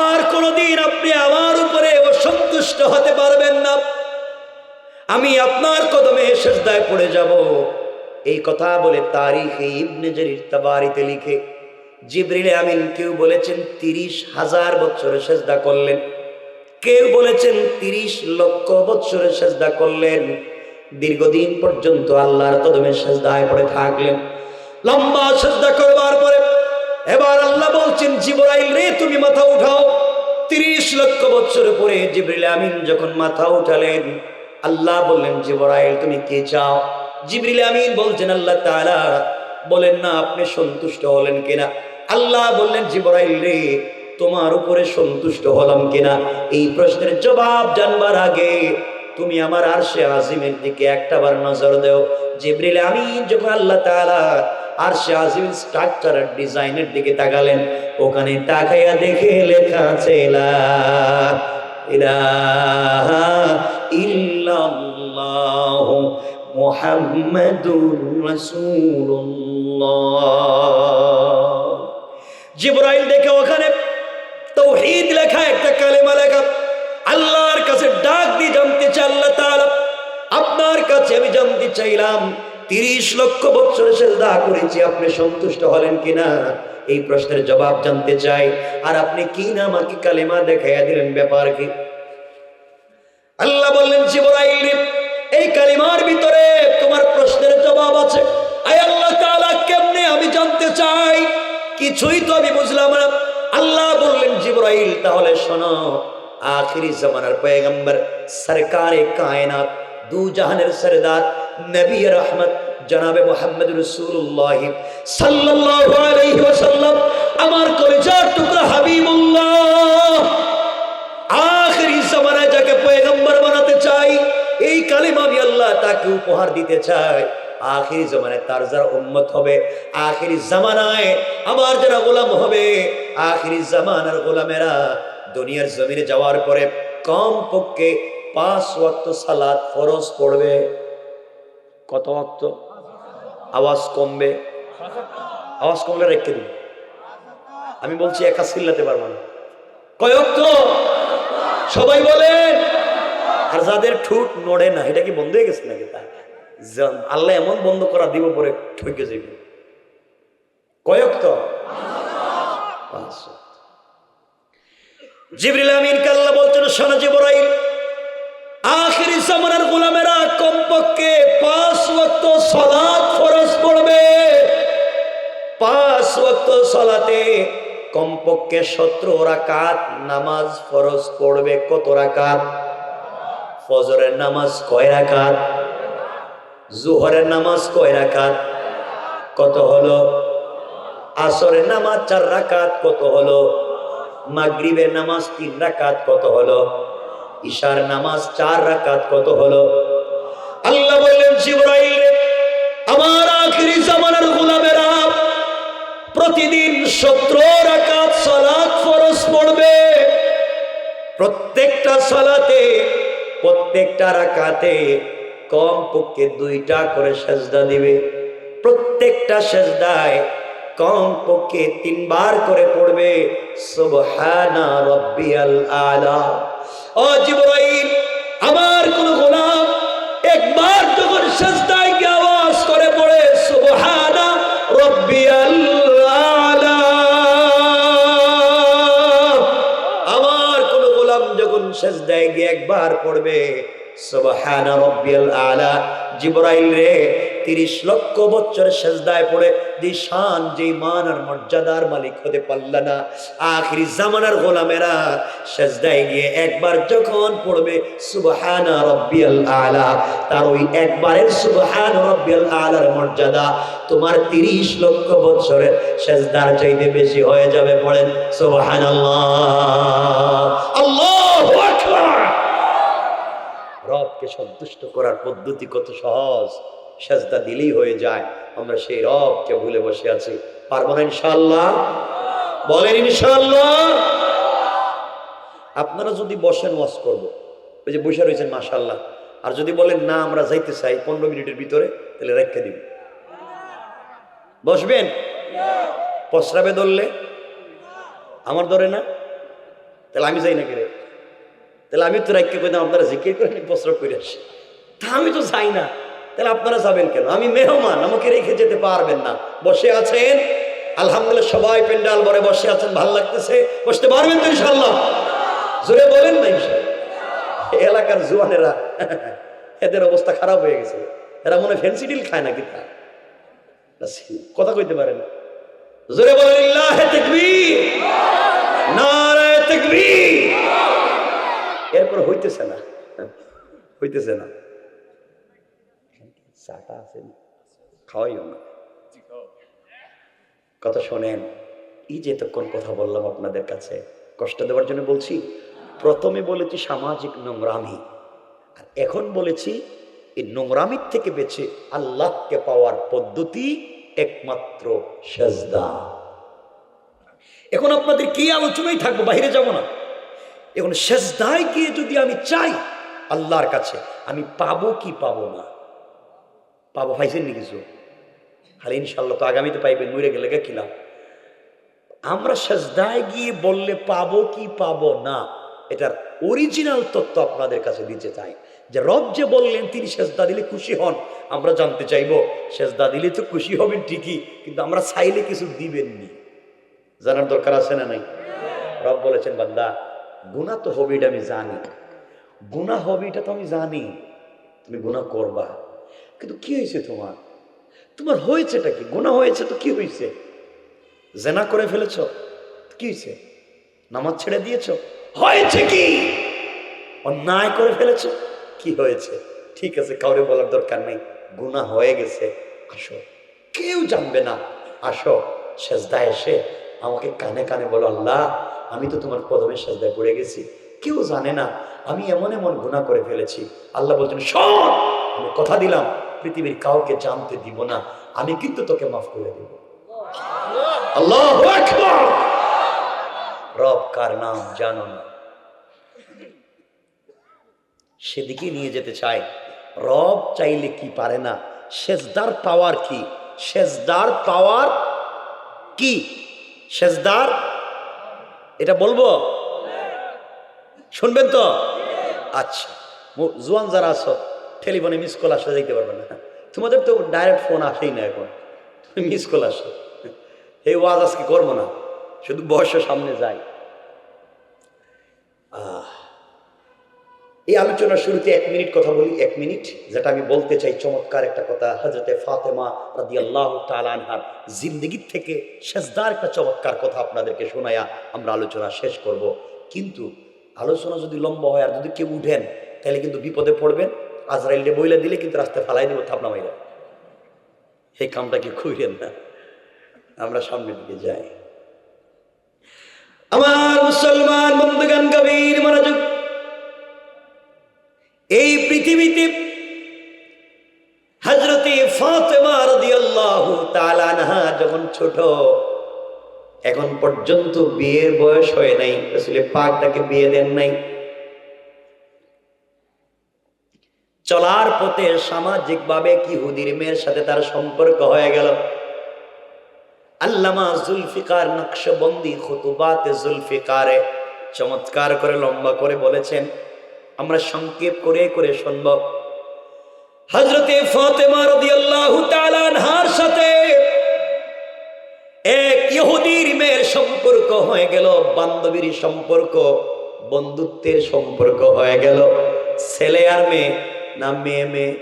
আর কোনদিন আপনি আমার উপরে অসন্তুষ্ট হতে পারবেন না, আমি আপনার কদমে সেজদায় পড়ে যাব। এই কথা বলে তারিখে ইবনে জারির তাবারিতে লিখে জিবরিল আমিন কেউ বলেছেন 30,000 বছর সেজদা করলেন, কেউ বলেছেন 30 লক্ষ বছর সেজদা করলেন, দীর্ঘদিন পর্যন্ত আল্লাহর কদমে সেজদায় পড়ে থাকলেন। লম্বা সেজদা করবার পরে এবার আল্লাহ বলছেন জিবরাইল রে তুমি মাথা উঠাও। 30 লক্ষ বছর পরে জিবরিল আমিন যখন মাথা উঠালেন, আল্লাহ বললেন জিবরাইল তুমি কি চাও? জিবরিল আমিন বলছেন আল্লাহ তাআলা বলেন না আপনি সন্তুষ্ট হলেন কিনা। আল্লাহ বললেন জিবরাইল রে তোমার উপরে সন্তুষ্ট হলাম কিনা এই প্রশ্নের জবাব জানবার আগে তুমি আমার আরশে আজিমের দিকে একটাবার নজর দাও। জিবরিল আমিন যখন আল্লাহ তাআলা আরশে আজিমের স্ট্রাকচার আর ডিজাইনের দিকে তাকালেন, ওখানে তাকাইয়া দেখে লেখা আছে লা ইলাহা ইল্লাল্লাহু মুহাম্মাদুর রাসূলুল্লাহ। জিবরাইল দেখে ওখানে তাওহীদ লেখা একটা কালেমা লেখা। আল্লাহর কাছে ডাক দিয়ে জানতে চাই, আল্লাহ তাআলা আপনার কাছে আমি জানতে চাইলাম 30 লক্ষ বছর সিজদা করেছি, আপনি সন্তুষ্ট হলেন কিনা? এই প্রশ্নের জবাব জানতে চাই। আর আপনি কি না আমাকে কালেমা দেখাইয়া দিলেন, ব্যাপার কি? আল্লাহ বললেন, জিবরাইল এই কালিমার ভিতরে তোমার প্রশ্নের জবাব আছে। আয় আল্লাহ তাআলা, কেমনে আমি জানতে চাই? কিছুই তো আমি বুঝলাম না। আল্লাহ বললেন, জিবরাইল তাহলে শোনো, আখিরি জামানার পয়গম্বর সরকারে কায়নাত দু জাহানের সরদার নবী রহমত জনাবে মুহাম্মদ রাসূলুল্লাহ সাল্লাল্লাহু আলাইহি ওয়াসাল্লাম, আমার কলিজার টুকরা হাবিবুল্লাহ, আখিরি জামানায় যাকে পয়গম্বর বানাতে চাই, এই কালিমা আমি আল্লাহ তাকে উপহার দিতে চাই। আখিরি জামানায় তার যারা উম্মত হবে, আখিরি জামানায় আমার যারা গোলাম হবে, আখিরি জামানার গোলামেরা দুনিয়ার জমিনে যাওয়ার পরে কম পক্ষে 5 ওয়াক্ত সালাত ফরজ পড়বে। কত ওয়াক্ত? আওয়াজ কমবে, আওয়াজ কমলে রেখে দিন। আমি বলছি একা চিল্লাতে পারবো না। কয় ওয়াক্ত? সবাই বলেন। আর যাদের ঠুট নড়ে না, এটা কি বন্ধ হয়ে গেছে নাকি? তা আল্লাহ এমন বন্ধ করা দিব পরে ঠকে যাবে। কয় ওয়াক্ত? 5 ওয়াক্ত। জিবরিল আমিনকে আল্লাহ বলছেন, শোনো জিবরাইল, আখিরি জামানার গোলামেরা কমপক্ষে 5 ওয়াক্ত সালাত ফরজ পড়বে। 5 ওয়াক্ত সালাতে কমপক্ষে 17 রাকাত নামাজ ফরজ পড়বে। কত রাকাত? ফজরের নামাজ কয় রাকাত? জোহরের নামাজ কয় রাকাত? কত হলো? আসরের নামাজ 4 রাকাত। কত হলো? মাগরিবের নামাজ 3 রাকাত। কত হলো? ইশার নামাজ 4 রাকাত। কত হলো? আল্লাহ বললেন, জিবরাইল আমার আখিরি জামানার গোলামেরা প্রতিদিন 17 রাকাত সালাত ফরজ পড়বে। প্রত্যেকটা সালাতে, প্রত্যেকটা রাকাতে কমপক্ষে 2টা করে সেজদা দিবে। প্রত্যেকটা সেজদায় কমপক্ষে 3 বার করে পড়বে সুবহানা রাব্বিয়াল আলা। ও জিবরাইল, আমার কোন গোলাম একবার যখন সিজদায় গিয়ে আওয়াজ করে পড়ে সুবহানা রাব্বিয়াল আলা, আমার কোন গোলাম যখন সিজদায় গিয়ে একবার পড়বে সুবহানা রাব্বিয়াল আলা, জিবরাইল রে 30 লক্ষ বছর সিজদায় পড়ে যে শান, যে মান আর মর্যাদার মালিক হতে পারল না, আখিরি জামানার গোলামেরা সিজদায় গিয়ে একবার যখন পড়বে সুবহানা রাব্বিয়াল আলা, তার ওই একবারের সুবহানা রাব্বিয়াল আলার মর্যাদা তোমার 30 লক্ষ বছরের সিজদার চাইতে বেশি হয়ে যাবে। পড়েন সুবহানাল্লাহ, আল্লাহু আকবার। রবকে সন্তুষ্ট করার পদ্ধতি কত সহজ, সিজদা দিলেই হয়ে যায়। আমরা সেই রবকে ভুলে বসে আছি। পারবো না ইনশাআল্লাহ? বলেন ইনশাআল্লাহ। আপনারা যদি বসেন ওয়াজ করব, ওই যে বসে রয়েছেন মাশাআল্লাহ, আর যদি বলেন না আমরা যাইতে চাই 15 মিনিটের ভিতরে, তাহলে রেখে দিব। বসবেন? প্রস্রাবে ধরলে আমার ধরে না, তাহলে আমি যাই না কে? তাহলে আমি তো রাখতে কইতাম আপনারা জিকির করে প্রস্রাব করে আসি, তা আমি তো যাই না, তাহলে আপনারা যাবেন কেন? আমি মেহমান, আমাকে রেখে যেতে পারবেন না। বসে আছেন আলহামদুলিল্লাহ, সবাই পেন্ডাল ভরে বসে আছেন, ভালো লাগতেছে, বসতে পারবেন তো ইনশাআল্লাহ? জোরে বলেন না ইনশাআল্লাহ। এলাকার জুয়ানেরা এদের অবস্থা খারাপ হয়ে গেছে, এরা মনে ফ্যান্সি ডিল খায় না, কিতা কথা কইতে পারে না। জোরে বলেন লিল্লাহি তাকবীর, নারায়ে তাকবীর। এরপর হইতেছে না, হইতেছে না। চাটা আছে, খাওয়াইও না। কথা শোনেন, এই যে এতক্ষণ কথা বললাম আপনাদের কাছে কষ্ট দেওয়ার জন্য বলছি। প্রথমে বলেছি সামাজিক নোংরামি, আর এখন বলেছি এই নোংরামির থেকে বেঁচে আল্লাহকে পাওয়ার পদ্ধতি একমাত্র সিজদা। এখন আপনাদের কি আলোচনাই থাকবো, বাইরে যাব না। এখন সিজদায় গিয়ে যদি আমি চাই আল্লাহর কাছে, আমি পাবো কি পাবো না? পাবো, পাইছেন নি কিছু? খালি ইনশাল্লাহ তো আগামীতে পাইবেন, মরে গেলে কিলাম। আমরা সেজদায় গিয়ে বললে পাবো কি পাবো না, এটার অরিজিনাল তথ্য আপনাদের কাছে দিতে চাই। যে রব যে বললেন তিনি সেজদা দিলে খুশি হন, আমরা জানতে চাইবো সেজদা দিলে তো খুশি হবেন ঠিকই, কিন্তু আমরা চাইলে কিছু দিবেননি, জানার দরকার আছে না নাই? রব বলেছেন বান্দা গুনাহ তো হবে, এটা আমি জানি, গুনাহ হবে এটা তো আমি জানি, তুমি গুনাহ করবা, কিন্তু কি হয়েছে তোমার? তোমার হয়েছেটা কি? গুনাহ হয়েছে তো কি হয়েছে? জেনা করে ফেলেছ, কি হয়েছে? নামাজ ছেড়ে দিয়েছ, হয়েছে কি? অন্যায় করে ফেলেছ, কি হয়েছে? ঠিক আছে, কাউরে বলার দরকার নেই, গুনাহ হয়ে গেছে, আসো, কেউ জানবে না, আসো সেজদায় এসে আমাকে কানে কানে বলো, আল্লাহ আমি তো তোমার কদমে সেজদায় পড়ে গেছি, কেউ জানে না আমি এমন এমন গুনাহ করে ফেলেছি। আল্লাহ বলছেন শোন, আমি কথা দিলাম পৃথিবীর কাউকে জানতে দিব না, আমি কিন্তু তোকে মাফ করে দেব। আল্লাহু আকবার। রব কার নাম জানো না, সেদিকে নিয়ে যেতে চায়। রব চাইলে কি পারে না? সেজদার পাওয়ার কি? সেজদার পাওয়ার কি? সেজদার এটা বলবো, শুনবেন তো? আচ্ছা, জোয়ান যারা আছো টেলিফোনে মিস কল আসলে যাইতে পারবে না, তোমাদের তো ডাইরেক্ট ফোন আসেই না এখন, তুমি মিস কল আসো, এই ওয়াজ আজকে করবো না, শুধু বয়সের সামনে যাই। এই আলোচনার শুরুতে 1 মিনিট কথা বলি, 1 মিনিট, যেটা আমি বলতে চাই চমৎকার একটা কথা। হযরতে ফাতেমা রাদিয়াল্লাহু তাআলা আনহার জিন্দেগি থেকে সেজদার একটা চমৎকার কথা আপনাদেরকে শোনায়া আমরা আলোচনা শেষ করব। কিন্তু আলোচনা যদি লম্বা হয় আর যদি কেউ উঠেন তাহলে কিন্তু বিপদে পড়বেন, আজরাইলকে বইলা দিলে কিন্তু রাস্তায় ফালাই দেবো থাপনা মাইরা, এই কামটা কি কইরেন না। আমরা সামনের দিকে যাই। আমার মুসলমান বন্ধুগণ, গভীর মনোযোগ। এই পৃথিবীতে হযরতে ফাতেমা রাদিয়াল্লাহু তাআলা আনহা যখন ছোট, এখন পর্যন্ত বিয়ের বয়স হয় নাই, রাসূল পাক তাকে বিয়ে দেন নাই। চলার পথে সামাজিক ভাবে ইহুদির মেয়ের সাথে তার সম্পর্ক হয়ে গেল। আল্লামা জুলফিকার নকশবন্দি খুতুবাতে জুলফিকারে চমৎকার করে লম্বা করে বলেছেন, আমরা সংক্ষেপ করে করে শুনব। হযরতে ফাতেমা রাদিয়াল্লাহু তাআলা আনহার সাথে এক ইহুদির মেয়ের সম্পর্ক হয়ে গেল, বান্ধবীর সম্পর্ক, বন্ধুত্বের সম্পর্ক হয়ে গেল। ছেলে আর মেয়ে না মেয়ে মেয়ে?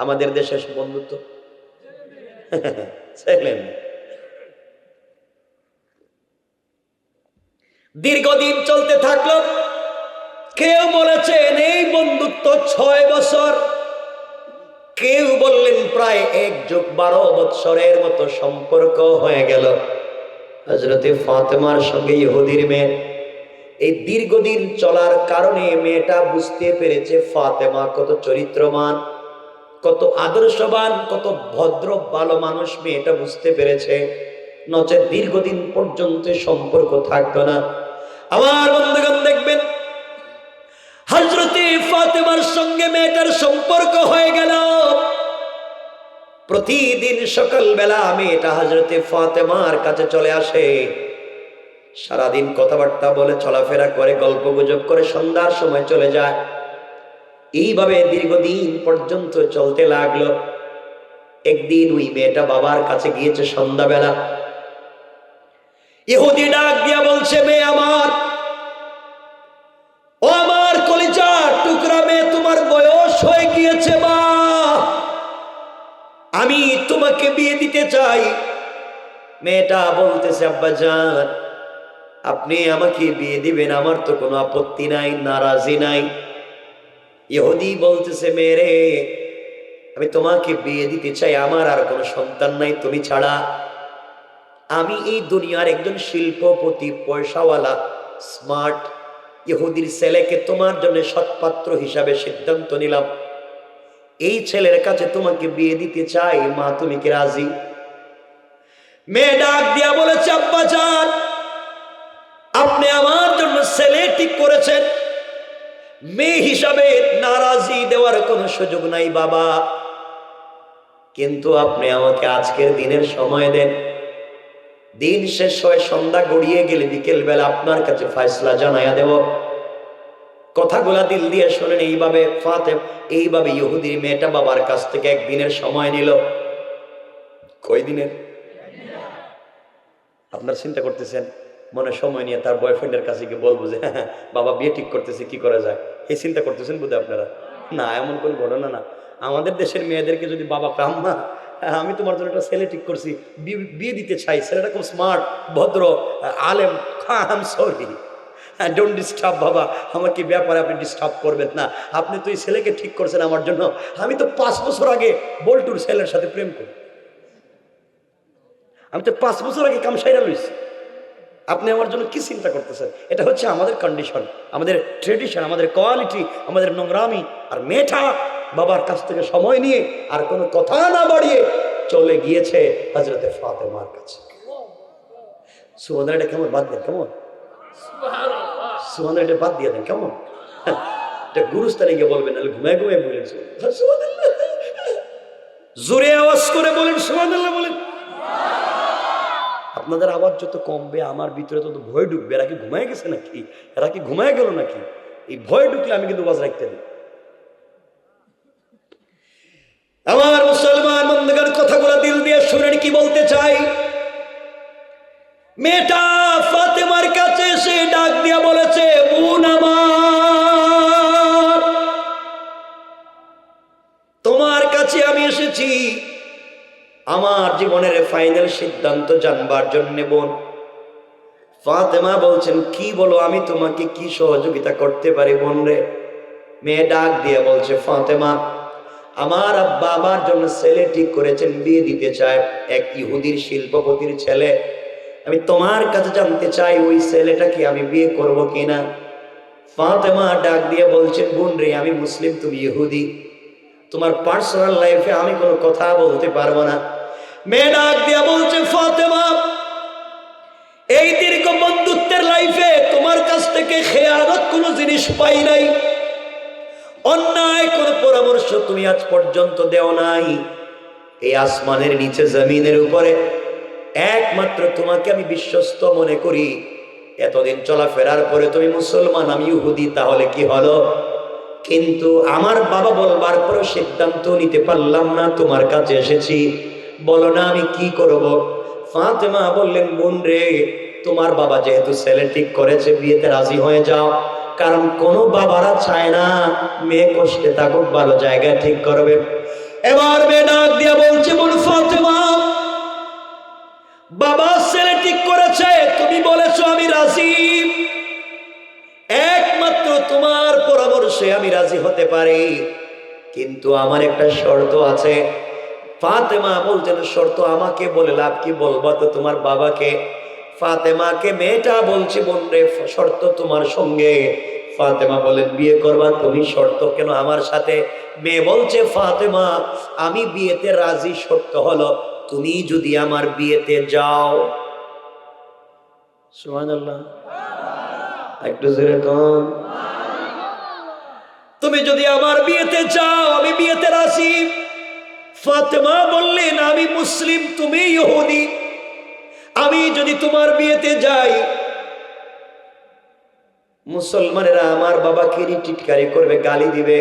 আমাদের দেশের বন্ধুত্ব ছেলে মেয়ে। দীর্ঘদিন চলতে থাকলো। কেউ বলেছেন এই বন্ধুত্ব 6 বছর, কেউ বললেন প্রায় 1+12 বৎসরের মতো সম্পর্ক হয়ে গেল হযরতে ফাতেমার সঙ্গে ইহুদির মেয়ে। এই দীর্ঘদিন চলার কারণে মেয়েটা বুঝতে পেরেছে ফাতেমা কত চরিত্রবান, কত আদর্শবান, কত ভদ্র ভালো মানুষ, মেয়েটা বুঝতে পেরেছে, নচেত দীর্ঘদিন পর্যন্ত সম্পর্ক থাকতো না। আমার বন্ধুগণ দেখবেন, হযরতে ফাতেমার সঙ্গে মেয়েটার সম্পর্ক হয়ে গেল। প্রতিদিন সকালবেলা মেয়েটা হযরতে ফাতেমার কাছে চলে আসে, সারাদিন কথাবার্তা বলে, চলাফেরা করে, গল্প গুজব করে, সন্ধ্যার সময় চলে যায়। এইভাবে দীর্ঘদিন পর্যন্ত চলতে লাগলো। একদিন ওই মেয়েটা বাবার কাছে গিয়েছে সন্ধ্যাবেলা। ইহুদি ডাক দিয়া বলছে, মেয়ে আমার, ও আমার কলিজার টুকরা মেয়ে, তোমার বয়স হয়ে গিয়েছে মা, আমি তোমাকে বিয়ে দিতে চাই। মেয়েটা বলতেছে, আব্বাজান আপনি আমাকে বিয়ে দিবেন, আমার তো কোনো আপত্তি নাই, নারাজি নাই। ইহুদি বলতেছে, মেরে আমি তোমাকে বিয়ে দিতে চাই, আমার আর কোনো সন্তান নাই তুমি ছাড়া, আমি এই দুনিয়ার একজন শিল্পপতি, পয়সাওয়ালা, স্মার্ট ইহুদির ছেলেকে তোমার জন্য সৎপাত্র হিসাবে সিদ্ধান্ত নিলাম। এই ছেলের কাছে তোমাকে বিয়ে দিতে চাই, মা তুমি কি রাজি? মেয়ে ডাক দিয়া বলেছে, আব্বাজান আপনি আমার জন্য ছেলে ঠিক করেছেন, মেয়ে হিসাবে নারাজি দেওয়ার কোনো সুযোগ নাই বাবা, কিন্তু আপনি আমাকে আজকের দিনের সময় দেন, দিন শেষ হয়ে সন্ধ্যা গড়িয়ে গেলে বিকেল বেলা আপনার কাছে ফয়সালা জানাইয়া দেব। কথাগুলা দিল দিয়ে শোনেন। এইভাবে ইহুদির মেয়েটা বাবার কাছ থেকে একদিনের সময় নিল। কয় দিনের? আপনারা চিন্তা করতেছেন মনে সময় নিয়ে তার বয়ফ্রেন্ডের কাছে গিয়ে বলবো যে হ্যাঁ বাবা বিয়ে ঠিক করতেছে, কি করা যায়, এই চিন্তা করতেছেন বোধ আপনারা? না, এমন কোন ঘটনা না। আমাদের দেশের মেয়েদেরকে যদি বাবা কাম্মা আমি তোমার জন্য একটা ছেলে ঠিক করছি, বিয়ে দিতে চাই, ছেলেটা খুব স্মার্ট, ভদ্র, আলেম, আই সরি, ডোন্ট ডিস্টার্ব বাবা, আমার কি ব্যাপারে আপনি ডিস্টার্ব করবেন না, আপনি তো এই ছেলেকে ঠিক করছেন আমার জন্য, আমি তো 5 বছর আগে বল্টুর ছেলের সাথে প্রেম করি, আমি তো 5 বছর আগে কামসাইরা লইছি, আপনি আমার জন্য কি চিন্তা করতেছেন? এটা হচ্ছে আমাদের কন্ডিশন, আমাদের ট্রেডিশন, আমাদের কোয়ালিটি, আমাদের নোংরামি। আর মেয়েটা বাবার কাছ থেকে সময় নিয়ে আর কোনো কথা না বাড়িয়ে চলে গিয়েছে হযরতে ফাতেমার কাছে। সুবহানাল্লাহ, এটা কেমন? বাদ দেন কেমন? সুবহানাল্লাহ, এটা বাদ দিয়ে দেন কেমন? এটা গুরুস্থানে গিয়ে বলবেন, নাহলে ঘুমায় ঘুমায় বলেন সুবহানাল্লাহ, জোরে আওয়াজ করে বলেন সুবহানাল্লাহ বলেন। আপনাদের আওয়াজ যত কমবে আমার ভিতরে তত ভয় ঢুকবে। এরা কি ঘুমায় গেছে নাকি? এরা কি ঘুমায় গেল নাকি? এই ভয় ঢুকলে আমি কিন্তু ওয়াজ রাখতে দিই। আমার মুসলমান বন্ধুগণ, কথাগুলো দিল দিয়ে শুনেন কি বলতে চাই। মেয়েটা ফাতেমার কাছে এসে ডাক দিয়া বলেছে, বোন আমার, তোমার কাছে আমি এসেছি আমার জীবনের ফাইনাল সিদ্ধান্ত জানবার জন্য। বোন ফাতেমা বলছেন, কি বলো, আমি তোমাকে কি সহযোগিতা করতে পারি বোন রে? মেয়ে ডাক দিয়ে বলছে, ফাতেমা, আমার আব্বা আমার জন্য ছেলে ঠিক করেছেন, বিয়ে দিতে চায়, এক ইহুদির শিল্পপতির ছেলে। আমি তোমার কাছে জানতে চাই ওই ছেলেটাকে আমি বিয়ে করব কিনা। ফাতেমা ডাক দিয়ে বলছেন, বোন রে, আমি মুসলিম, তুমি ইহুদি, তোমার পার্সোনাল লাইফে আমি কোনো কথা বলতে পারবো না। মেয়ে ডাক দিয়া বলছে, ফাতেমা, এই দীর্ঘ বন্ধুত্বের লাইফে তোমার কাছ থেকে খেয়ানত কোনো জিনিস পাই নাই, অন্যায় কোনো পরামর্শ তুমি আজ পর্যন্ত দেও নাই। এই আসমানের নিচে জমিনের উপরে একমাত্র তোমাকে আমি বিশ্বস্ত মনে করি। এতদিন চলাফেরার পরে তুমি মুসলমান, আমি ইহুদি, তাহলে কি হলো? কিন্তু আমার বাবা বলবার পরে সিদ্ধান্ত নিতে পারলাম না, তোমার কাছে এসেছি, বলো না আমি কি করব। ফাতেমা বললেন, বোন রে, তোমার বাবা যেহেতু ছেলে ঠিক করেছে, বিয়েতে রাজি হয়ে যাও, কারণ কোনো বাবারা চায় না মেয়ে কষ্টে থাকুক, ভালো জায়গায় ঠিক করবে। এবার মেয়ে ডাক দিয়া বলছে, বোন ফাতেমা, বাবা ছেলে ঠিক করেছে, তুমি বলেছো আমি রাজি, একমাত্র তোমার পরামর্শে আমি রাজি হতে পারি, কিন্তু আমার একটা শর্ত আছে। ফাতেমা বলছেন, শর্ত আমাকে বলে লাভ কি, বলবা তো তোমার বাবাকে। ফাতেমাকে মেয়েটা বলছে, বোন রে, শর্ত তোমার সঙ্গে। ফাতেমা বলেন, বিয়ে করবা তুমি, শর্ত কেন আমার সাথে? মেয়ে বলছে, ফাতেমা, আমি বিয়েতে রাজি, শর্ত হলো তুমি যদি আমার বিয়েতে যাও। সুবহানাল্লাহ, একটু জোরে কোন। তুমি যদি আমার বিয়েতে যাও, আমি বিয়েতে রাজি। ফাতেমা বললেন, আমি মুসলিম, তুমি ইহুদি, আমি যদি তোমার বিয়েতে যাই, মুসলমানেরা আমার বাবাকে টিটকারি করবে, গালি দিবে,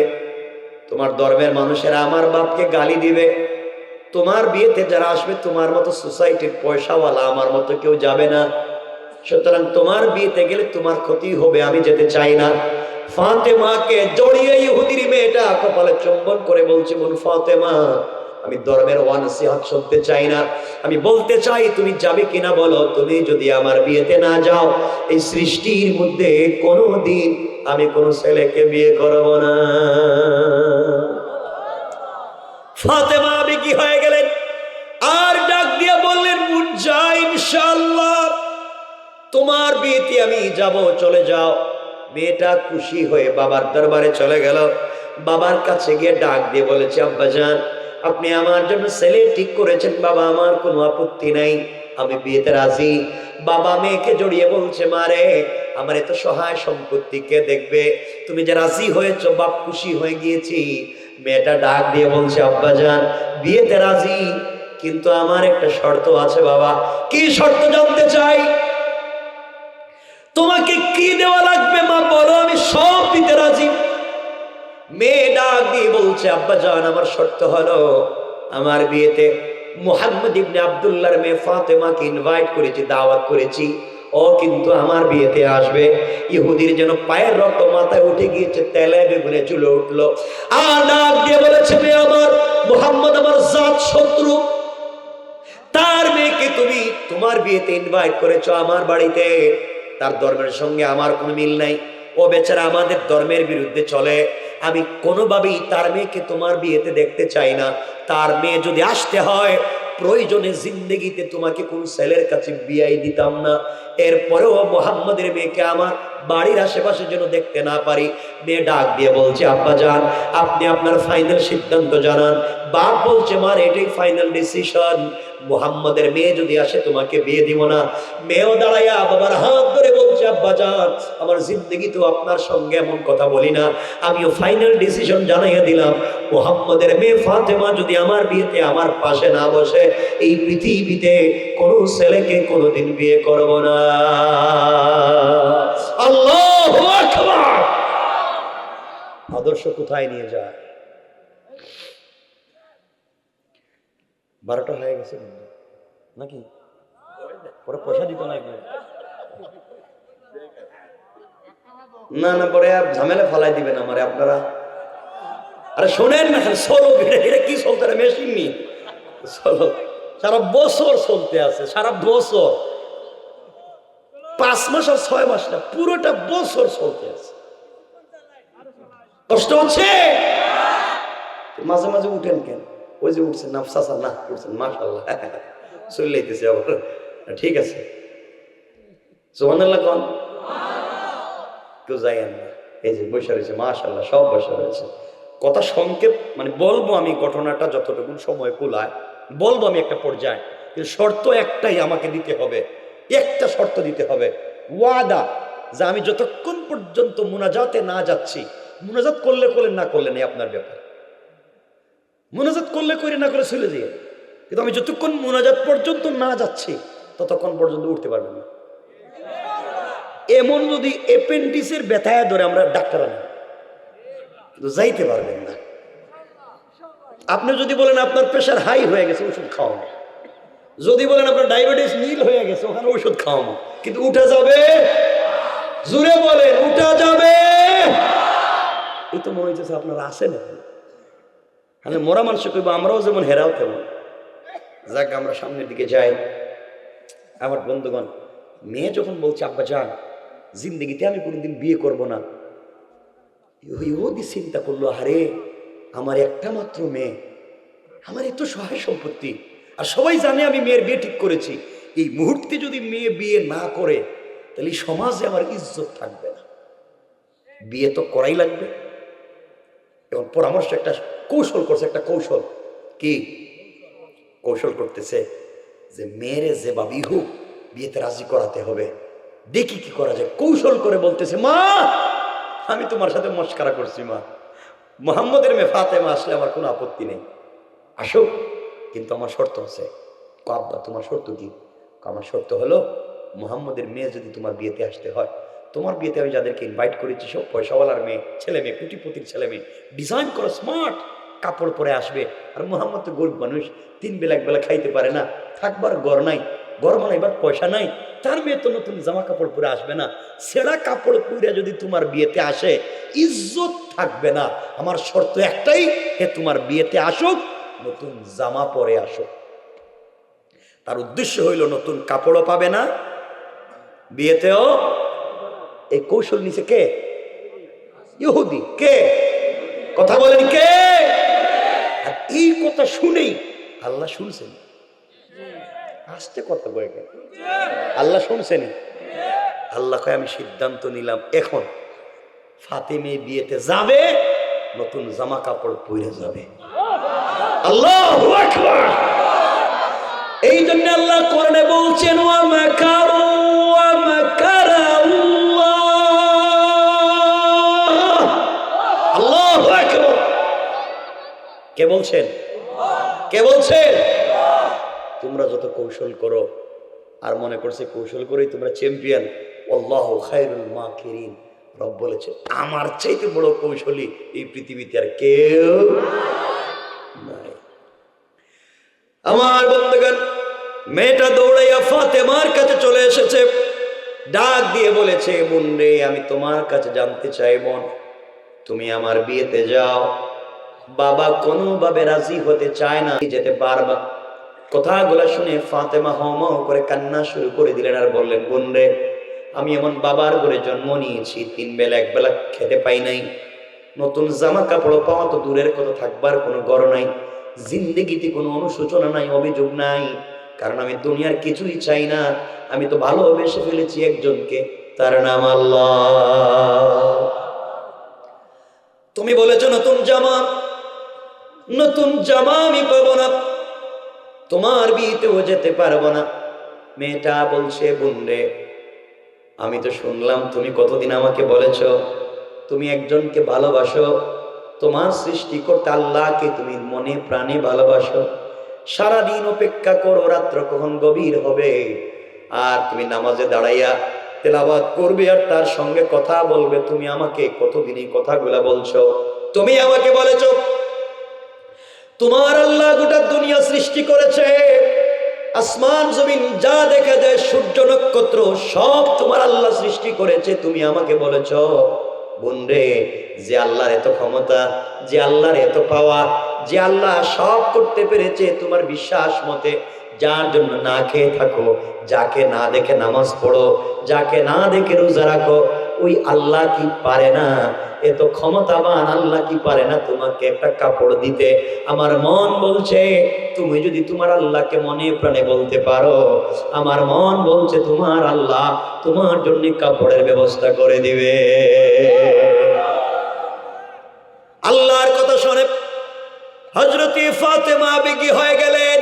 তোমার ধর্মের মানুষেরা আমার বাপকে গালি দিবে, তোমার বিয়েতে যারা আসবে তোমার মতো সোসাইটির পয়সাওয়ালা আমার মতো কেউ যাবে না, সুতরাং তোমার বিয়েতে গেলে তোমার ক্ষতি হবে, আমি যেতে চাই না। ফাতেমাকে জড়িয়ে ইহুদির মেয়েটা কপালে চুম্বন করে বলছে, বোন ফাতেমা, আমি ধর্মের ওয়ানসিহাত শুনতে চাই না, আমি বলতে চাই তুমি যাবে কিনা বলো। তুমি যদি আমার বিয়েতে না যাও, এই সৃষ্টির মধ্যে কোনোদিন আমি কোনো ছেলেকে বিয়ে করব না। ফাতেমা বিকি হয়ে গেলেন, আর ডাক দিয়া বললেন, বোন যা, ইনশাআল্লাহ তোমার বিয়েতে আমি যাব, চলে যাও। মেয়েটা খুশি হয়ে বাবার দরবারে চলে গেল। বাবার কাছে গিয়ে ডাক দিয়ে বলেছে, আব্বাজান, আপনি আমার জন্য ছেলে ঠিক করেছেন, বাবা আমার কোনো আপত্তি নাই, আমি বিয়েতে রাজি। বাবা মেয়েকে জড়িয়ে বলছে, মারে, আমার এত সহায় সম্পত্তি কে দেখবে, তুমি যে রাজি হয়েছ, বাপ খুশি হয়ে গিয়েছি। মেয়েটা ডাক দিয়ে বলছে, আব্বাজান, বিয়েতে রাজি, কিন্তু আমার একটা শর্ত আছে বাবা। কি শর্ত জানতে চাই? তোমাকে কি দেওয়া লাগবে মা বলো, আমি সব দিতে রাজি। মেয়ে ডাক দিয়ে বলছে, আব্বা জান আমার শর্ত হলো, আমার বিয়েতে মুহাম্মদ ইবনে আব্দুল্লাহর মেয়ে ফাতেমাকে ইনভাইট করেছি, দাওয়াত করেছি, ও কিন্তু আমার বিয়েতে আসবে। ইহুদির যেন পায়ের রক্ত মাথায় উঠে গিয়েছে, তেলে বেগুনে চুলে উঠলো। আর ডাক দিয়ে বলেছে, মেয়ে আমার, মুহাম্মদ আমার জাত শত্রু, তার মেয়েকে তুমি তোমার বিয়েতে ইনভাইট করেছো আমার বাড়িতে, তার ধর্মের সঙ্গে আমার কোনো মিল নাই, ও বেচারা আমাদের ধর্মের বিরুদ্ধে চলে, আমি কোনোভাবেই তার মেয়েকে তোমার বিয়েতে দেখতে চাই না। তার মেয়ে যদি আসতে হয়, প্রয়োজনে জিন্দেগিতে তোমাকে কোন ছেলের কাছে বিয়াই দিতাম না, এরপরেও মুহাম্মদের মেয়েকে আমার বাড়ির আশেপাশে যেন দেখতে না পারি। মেয়ে ডাক দিয়ে বলছে, আব্বা জান আপনি আপনার ফাইনাল সিদ্ধান্ত জানান। বাপ বলছে, মার এটাই ফাইনাল ডিসিশন, মুহাম্মদের মেয়ে যদি আসে তোমাকে বিয়ে দিব না। মেয়েও দাঁড়াইয়া বাবার হাত ধরে বলছে, আব্বা জান আমার জিন্দেগি তো আপনার সঙ্গে এমন কথা বলি না, আমিও ফাইনাল ডিসিশন জানাইয়া দিলাম, মুহাম্মদের মেয়ে ফাতেমা যদি আমার বিয়েতে আমার পাশে না বসে, এই পৃথিবীতে কোন ছেলেকে কোনোদিন বিয়ে করব না। আল্লাহু আকবার। আদর্শ কোথায় নিয়ে যায়? 12টা হয়ে গেছে নাকি? পরে পয়সা দিত না, না না পরে আর ঝামেলা ফালাই দিবেন আমারে আপনারা। আরে শোনেন না, সোলো এটা কি চলতে, মেশিন নিয়ে সোলো সারা বছর চলতে আছে, সারা বছর, 5 মাস আর 6 মাস না, পুরোটা বছর চলতে আছে। কষ্ট হচ্ছে? মাঝে মাঝে উঠেন কেন? ওই যে উঠছেন না, চাচা না উঠছেন, মাশাআল্লাহ চলে যাইতেছে আবার, ঠিক আছে সুবহানাল্লাহ কোন কেউ যাইয়েন না, এই যে বসে রয়েছে মাশাআল্লাহ, সব বসে রয়েছে। কথা সংক্ষেপ মানে বলবো আমি, ঘটনাটা যতটুকু সময় কুলায় বলবো আমি একটা পর্যায়ে, কিন্তু শর্ত একটাই আমাকে দিতে হবে, একটা শর্ত দিতে হবে, ওয়াদা, যে আমি যতক্ষণ পর্যন্ত মুনাজাতে না যাচ্ছি, মুনাজাত করলে করলেন না করলেন এই আপনার ব্যাপার, মুনাজাত করলে করে না করে চলে দিয়ে, কিন্তু আমি যতক্ষণ মুনাজাত পর্যন্ত না যাচ্ছি ততক্ষণ পর্যন্ত উঠতে পারবেন না। এমন যদি অ্যাপেন্ডিক্সের ব্যথায় ধরে আমরা ডাক্তার আনি, কিন্তু যাইতে পারবেন না। আপনি যদি বলেন আপনার প্রেশার হাই হয়ে গেছে, ওষুধ খাওয়ানো, যদি বলেন আপনার ডায়াবেটিস নীল হয়ে গেছে, ওখানে ওষুধ খাওয়ানো, কিন্তু উঠা যাবে? জুড়ে বলেন উঠা যাবে? এই তো মনে হইতেছে আপনারা আসেন, মানে মরা মানুষ কইব আমরাও যেমন হেরাও তেমন। যাক আমরা সামনের দিকে যাই। আমার বন্ধুগণ, মেয়ে যখন বলছে আব্বা জান জিন্দেগিতে আমি কোনোদিন বিয়ে করব না, ইহুদি চিন্তা করলো, আরে আমার একটা মাত্র মেয়ে, আমার এত সহায় সম্পত্তি, আর সবাই জানে আমি মেয়ের বিয়ে ঠিক করেছি, এই মুহূর্তে যদি মেয়ে বিয়ে না করে তাহলে সমাজে আমার ইজ্জত থাকবে না, বিয়ে তো করাই লাগবে। এবং পরামর্শ একটা কৌশল করছে, একটা কৌশল কি কৌশল করতেছে, যে মেয়েরে যে ভাবেই হোক বিয়েতে রাজি করাতে হবে, দেখি কি করা যায়। কৌশল করে বলতেছে, মা আমি তোমার সাথে মস্কারা করছি মা, মুহাম্মদের মেয়ে ফাতেমা আসলে আমার কোনো আপত্তি নেই, আসো, কিন্তু আমার শর্ত আছে। আব্বা তোমার শর্ত কি? আমার শর্ত হলো মুহাম্মদের মেয়ে যদি তোমার বিয়েতে আসতে হয়, তোমার বিয়েতে আমি যাদেরকে ইনভাইট করেছি সব পয়সাওয়ালার মেয়ে, ছেলে মেয়ে, কোটিপতির ছেলে মেয়ে, ডিজাইন করো স্মার্ট কাপড় পরে আসবে। আর মুহাম্মদ তো গরিব মানুষ, 3 বেলা 1 বেলা খাইতে পারে না, থাকবার ঘর নাই, ঘর বানাইবার পয়সা নাই, তার মেয়ে তো নতুন জামা কাপড় পরে আসবে না, ছেঁড়া কাপড় পরে যদি তোমার বিয়েতে আসে ইজ্জত থাকবে না। আমার শর্ত একটাই, হে তোমার বিয়েতে আসুক নতুন জামা পরে আসুক। তার উদ্দেশ্য হইল নতুন কাপড়ও পাবে না, বিয়েতেও। এই কৌশল নিছে কে? ইহুদি। কে? কথা বলেন কে? আর এই কথা শুনেই আল্লাহ শুনছেন, আস্তে কথা বলে গেল, আল্লাহ শুনছেন। আল্লাহ কয় আমি সিদ্ধান্ত নিলাম এখন ফাতেমা বিয়েতে যাবে, নতুন জামা কাপড় পরে যাবে। আল্লাহু আকবার। এই জন্য আল্লাহ কোরআনে বলছেন, ওয়া মাকারু ওয়া মাকারা আল্লাহ। আল্লাহু আকবার। কে বলছেন? কে বলছেন? তোমরা যত কৌশল করো আর মনে করছে কৌশল করেই তোমরা চ্যাম্পিয়ন, আল্লাহু খায়রুল মাকিরিন। রব বলেছে আমার চাইতে বড় কৌশলী এই পৃথিবীতে আর কেউ নাই। আমার বন্ধুগণ, মেয়েটা দৌড়াইয়া ফাতেমার কাছে চলে এসেছে, ডাক দিয়ে বলেছে, বোন রে, আমি তোমার কাছে জানতে চাই বোন, তুমি আমার বিয়েতে যাও। বাবা কোনোভাবে রাজি হতে চায় না, যেতে পারবা। কথাগুলো শুনে ফাতেমা হাও করে কান্না শুরু করে দিলেন আর বললেন, বোন রে, আমি এমন বাবার ঘরে জন্ম নিয়েছি, 3 বেলা 1 বেলা খেতে পাই নাই, নতুন জামা কাপড় পাওয়া তো দূরের কথা, থাকবার কোনো ঘর নাই, জিন্দেগিতে কোনো অনুশোচনা নাই, অভিযোগ নাই, কারণ আমি দুনিয়ার কিছুই চাই না। আমি তো ভালোবেসে ফেলেছি একজনকে, তার নাম আল্লাহ। তুমি বলেছো নতুন জামা, নতুন জামা আমি পাবো না, তোমার বিয়েতেও যেতে পারবো না। মেয়েটা বলছে, বোন রে, আমি তো শুনলাম তুমি কতদিন আমাকে বলেছ তুমি একজনকে ভালোবাসো, তোমার সৃষ্টিকর্তা আল্লাহকে তুমি মনে প্রাণে ভালোবাসো, সারাদিন অপেক্ষা করো রাত্র কখন গভীর হবে, আর তুমি নামাজে দাঁড়াইয়া তেলাওয়াত করবে আর তার সঙ্গে কথা বলবে। তুমি আমাকে কতদিন এই কথাগুলা বলছো? তুমি আমাকে বলেছ তোমার আল্লাহ গোটা দুনিয়া সৃষ্টি করেছে, আসমান জমিন যা দেখা যায়, সূর্য নক্ষত্র সব তোমার আল্লাহ সৃষ্টি করেছে। তুমি আমাকে বলেছ বোন রে, যে আল্লাহর এত ক্ষমতা, যে আল্লাহর এত পাওয়ার, যে আল্লাহ সব করতে পেরেছে তোমার বিশ্বাস মতে, যার জন্য না খেয়ে থাকো, যাকে না দেখে নামাজ পড়ো, যাকে না দেখে রোজা রাখো, ওই আল্লাহ কি পারে না? এত ক্ষমতাবান আল্লাহ কি পারে না তোমাকে একটা কাপড় দিতে? আমার মন বলছে তুমি যদি তোমার আল্লাহকে মনে প্রাণে বলতে পারো, আমার মন বলছে তোমার আল্লাহ তোমার জন্য কাপড়ের ব্যবস্থা করে দিবে। আল্লাহর কথা শুনে হযরতে ফাতেমা বেগী হয়ে গেলেন।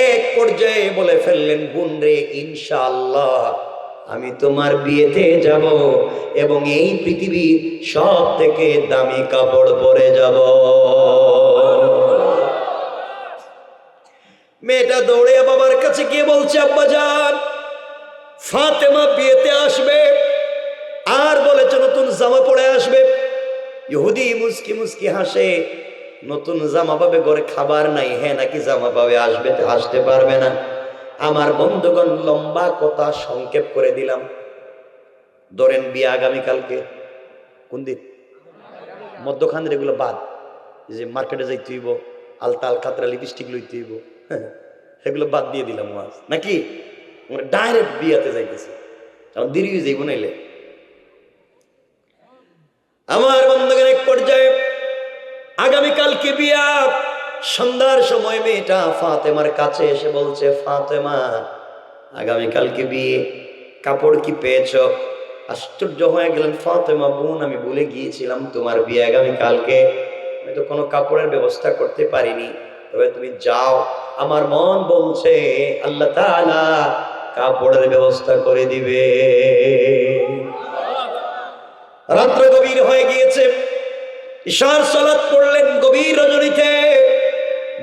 এক পর্যায়ে বলে ফেললেন, বোন রে, ইনশাআল্লাহ আমি তোমার বিয়েতে যাব এবং এই পৃথিবীর সব থেকে দামি কাপড় পরে যাব। মেয়েটা দৌড়ে বাবার কাছে গিয়ে বলছে, আব্বাজান, ফাতেমা বিয়েতে আসবে আর বলেছে নতুন জামা পরে আসবে। ইহুদি মুস্কি মুস্কি হাসে, নতুন জামা পাবে, ঘরে খাবার নাই, হ্যাঁ নাকি জামা পাবে, আসবে, আসতে পারবে না। আমার বন্ধুগণ, লম্বা কথা সংক্ষেপ করে দিলাম। ধরেন বিয়ে আগামীকালকে, কোন দিন? মধ্যখান এগুলো বাদ, যে মার্কেটে যাইতে হইব, আলতা আলকাতরা লিপস্টিক লইতে হইব, সেগুলো বাদ দিয়ে দিলাম আজ, নাকি ডাইরেক্ট বিয়াতে যাইতেছে, কারণ দেরি হয়ে যাইব নাইলে। আমার বন্ধুগণ, এক পর্যায়ে আগামীকালকে বিয়া, সন্ধ্যার সময় মেয়েটা ফাতেমার কাছে এসে বলছে, ফাতেমা, আগামীকালকে বিয়ে, কাপড় কি পেয়েছ? আশ্চর্য হয়ে গেলেন ফাতেমা, বোন, আমি ভুলে গিয়েছিলাম তোমার বিয়ে আগামীকালকে, আমি তো কোনো কাপড়ের ব্যবস্থা করতে পারিনি, তবে তুমি যাও, আমার মন বলছে আল্লাহ তাআলা কাপড়ের ব্যবস্থা করে দিবে। রাত্র গভীর হয়ে গিয়েছে, ইশার সালাত পড়লেন গভীর রজনীতে,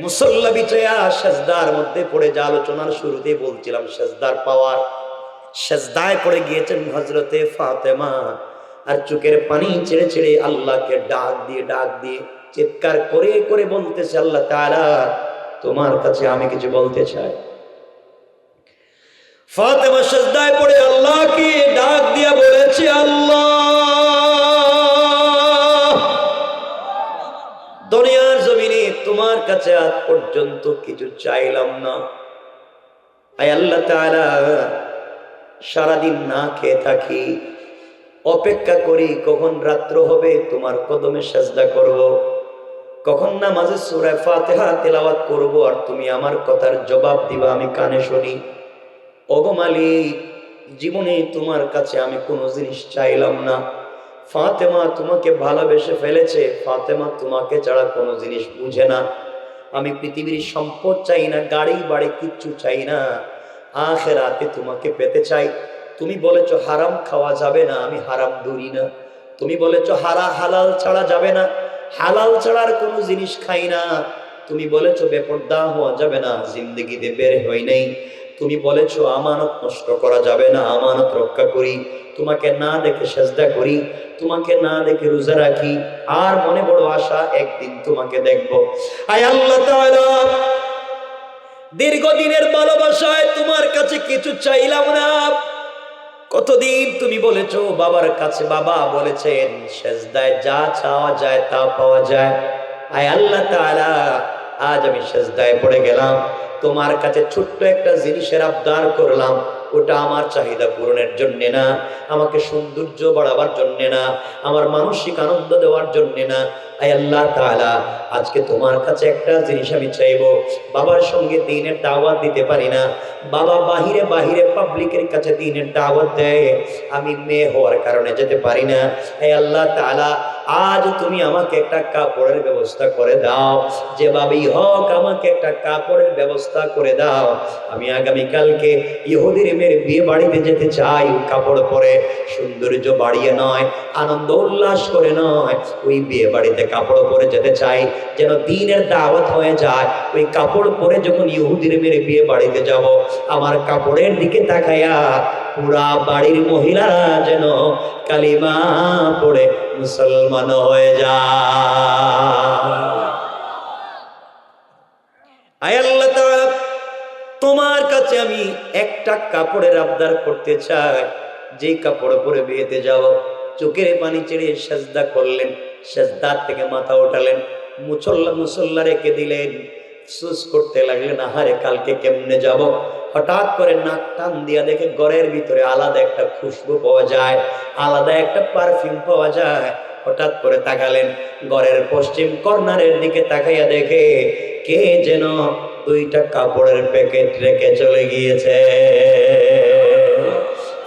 মুসল্লা বিছায়া সেজদার মধ্যে পড়ে, যা আলোচনার শুরুতে বলছিলাম সেজদার পাওয়ার, সেজদায় পড়ে গিয়েছেন হযরতে ফাতেমা, আর চোখের পানি ছেড়ে ছেড়ে আল্লাহকে ডাক দিয়ে চিৎকার করে করে বলতেছে, আল্লাহ তাআলা, তোমার কাছে আমি কিছু বলতে চাই। ফাতেমা সেজদায় পড়ে আল্লাহকে ডাক দিয়ে বলেছে, আল্লাহ, দুনিয়ার জমিনে তোমার কাছে আজ পর্যন্ত কিছু চাইলাম না, আয় আল্লাহ তাআলা, সারাদিন না খেয়ে থাকি, অপেক্ষা করি কখন রাত্র হবে তোমার কদমে সেজদা করব, কখন নামাজে সূরা ফাতিহা তেলাওয়াত করব আর তুমি আমার কথার জবাব দিবা, আমি কানে শুনি। ওগো মালিক, জীবনে তোমার কাছে আমি কোনো জিনিস চাইলাম না। ফাতেমা তোমাকে ভালোবেসে ফেলেছে, ফাতেমা তোমাকে ছাড়া কোনো জিনিস বুঝে না। আমি পৃথিবীর সম্পদ চাই না, গাড়ি বাড়ি কিচ্ছু চাই না, আখিরাতে তোমাকে পেতে চাই। তুমি বলেছো হারাম খাওয়া যাবে না, আমি হারাম ধরি না। তুমি বলেছো হালাল ছাড়া যাবে না, হালাল ছাড়ার কোনো জিনিস খাই না। তুমি বলেছো বেপরদা হওয়া যাবে না, জিন্দেগিতে বের হই নাই। তুমি বলেছো আমানত নষ্ট করা যাবে না, আমানত রক্ষা করি। তোমাকে না দেখে সেজদা করি, তোমাকে না দেখে রোজা রাখি। আর মনে বড় আশা, একদিন তোমাকে দেখবো। আয় আল্লাহ তাআলা, দীর্ঘদিনের ভালোবাসায় তোমার কাছে কিছু চাইলাম না। কতদিন তুমি বলেছো বাবার কাছে, বাবা বলেছেন সেজদায় যা চাওয়া যায় তা পাওয়া যায়। আয় আল্লাহ তাআলা, আজ আমি সেজদায় পড়ে গেলাম, তোমার কাছে ছোট্ট একটা জিনিসের আবদার করলাম। ওটা আমার চাহিদা পূরণের জন্য না, আমাকে সৌন্দর্য বাড়াবার জন্য না, আমার মানসিক আনন্দ দেওয়ার জন্য না। আয় আল্লাহ তাআলা, আজকে তোমার কাছে একটা জিনিস আমি চাইবো। বাবার সঙ্গে দ্বীনের দাওয়াত দিতে পারি না, বাবা বাহিরে বাহিরে পাবলিকের কাছে দ্বীনের দাওয়াত দেয়, আমি মেয়ে হওয়ার কারণে যেতে পারি না। আয় আল্লাহ তাআলা, আজ তুমি আমাকে একটা কাপড়ের ব্যবস্থা করে দাও, যেভাবেই হোক আমাকে একটা কাপড়ের ব্যবস্থা করে দাও। আমি আগামীকালকে ইহুদির মেয়ের বিয়ে বাড়িতে যেতে চাই, কাপড় পরে, সৌন্দর্য বাড়িয়ে নয়, আনন্দ উল্লাস করে নয়, ওই বিয়ে বাড়িতে কাপড় পরে যেতে চাই, যেন দ্বীনের দাওয়াত হয়ে যায়। ওই কাপড় পরে যখন ইহুদির মেয়ের বিয়ে বাড়িতে যাব, আমার কাপড়ের দিকে তাকায়া পুরা বাড়ির মহিলারা যেন কালিমা পড়ে মুসলমান হয়ে যায়। আয় আল্লাহ তাআলা, তোমার কাছে আমি একটা কাপড়ের আবদার করতে চাই, যে কাপড় পরে বিয়েতে যাব। চোখের পানি ছেড়ে সেজদা করলেন, সেজদার থেকে মাথা উঠালেন, মুসল্লা রেখে দিলেন, সুস করতে লাগলেন, আহারে কালকে কেমনে যাব। হঠাৎ করে নাক টান দিয়া দেখে ঘরের ভিতরে আলাদা একটা খুশবু পাওয়া যায়, আলাদা একটা পারফিউম পাওয়া যায়। হঠাৎ করে তাকালেন, ঘরের পশ্চিম কর্নারের দিকে তাকাইয়া দেখে কে যেন দুইটা কাপড়ের প্যাকেট রেখে চলে গিয়েছে।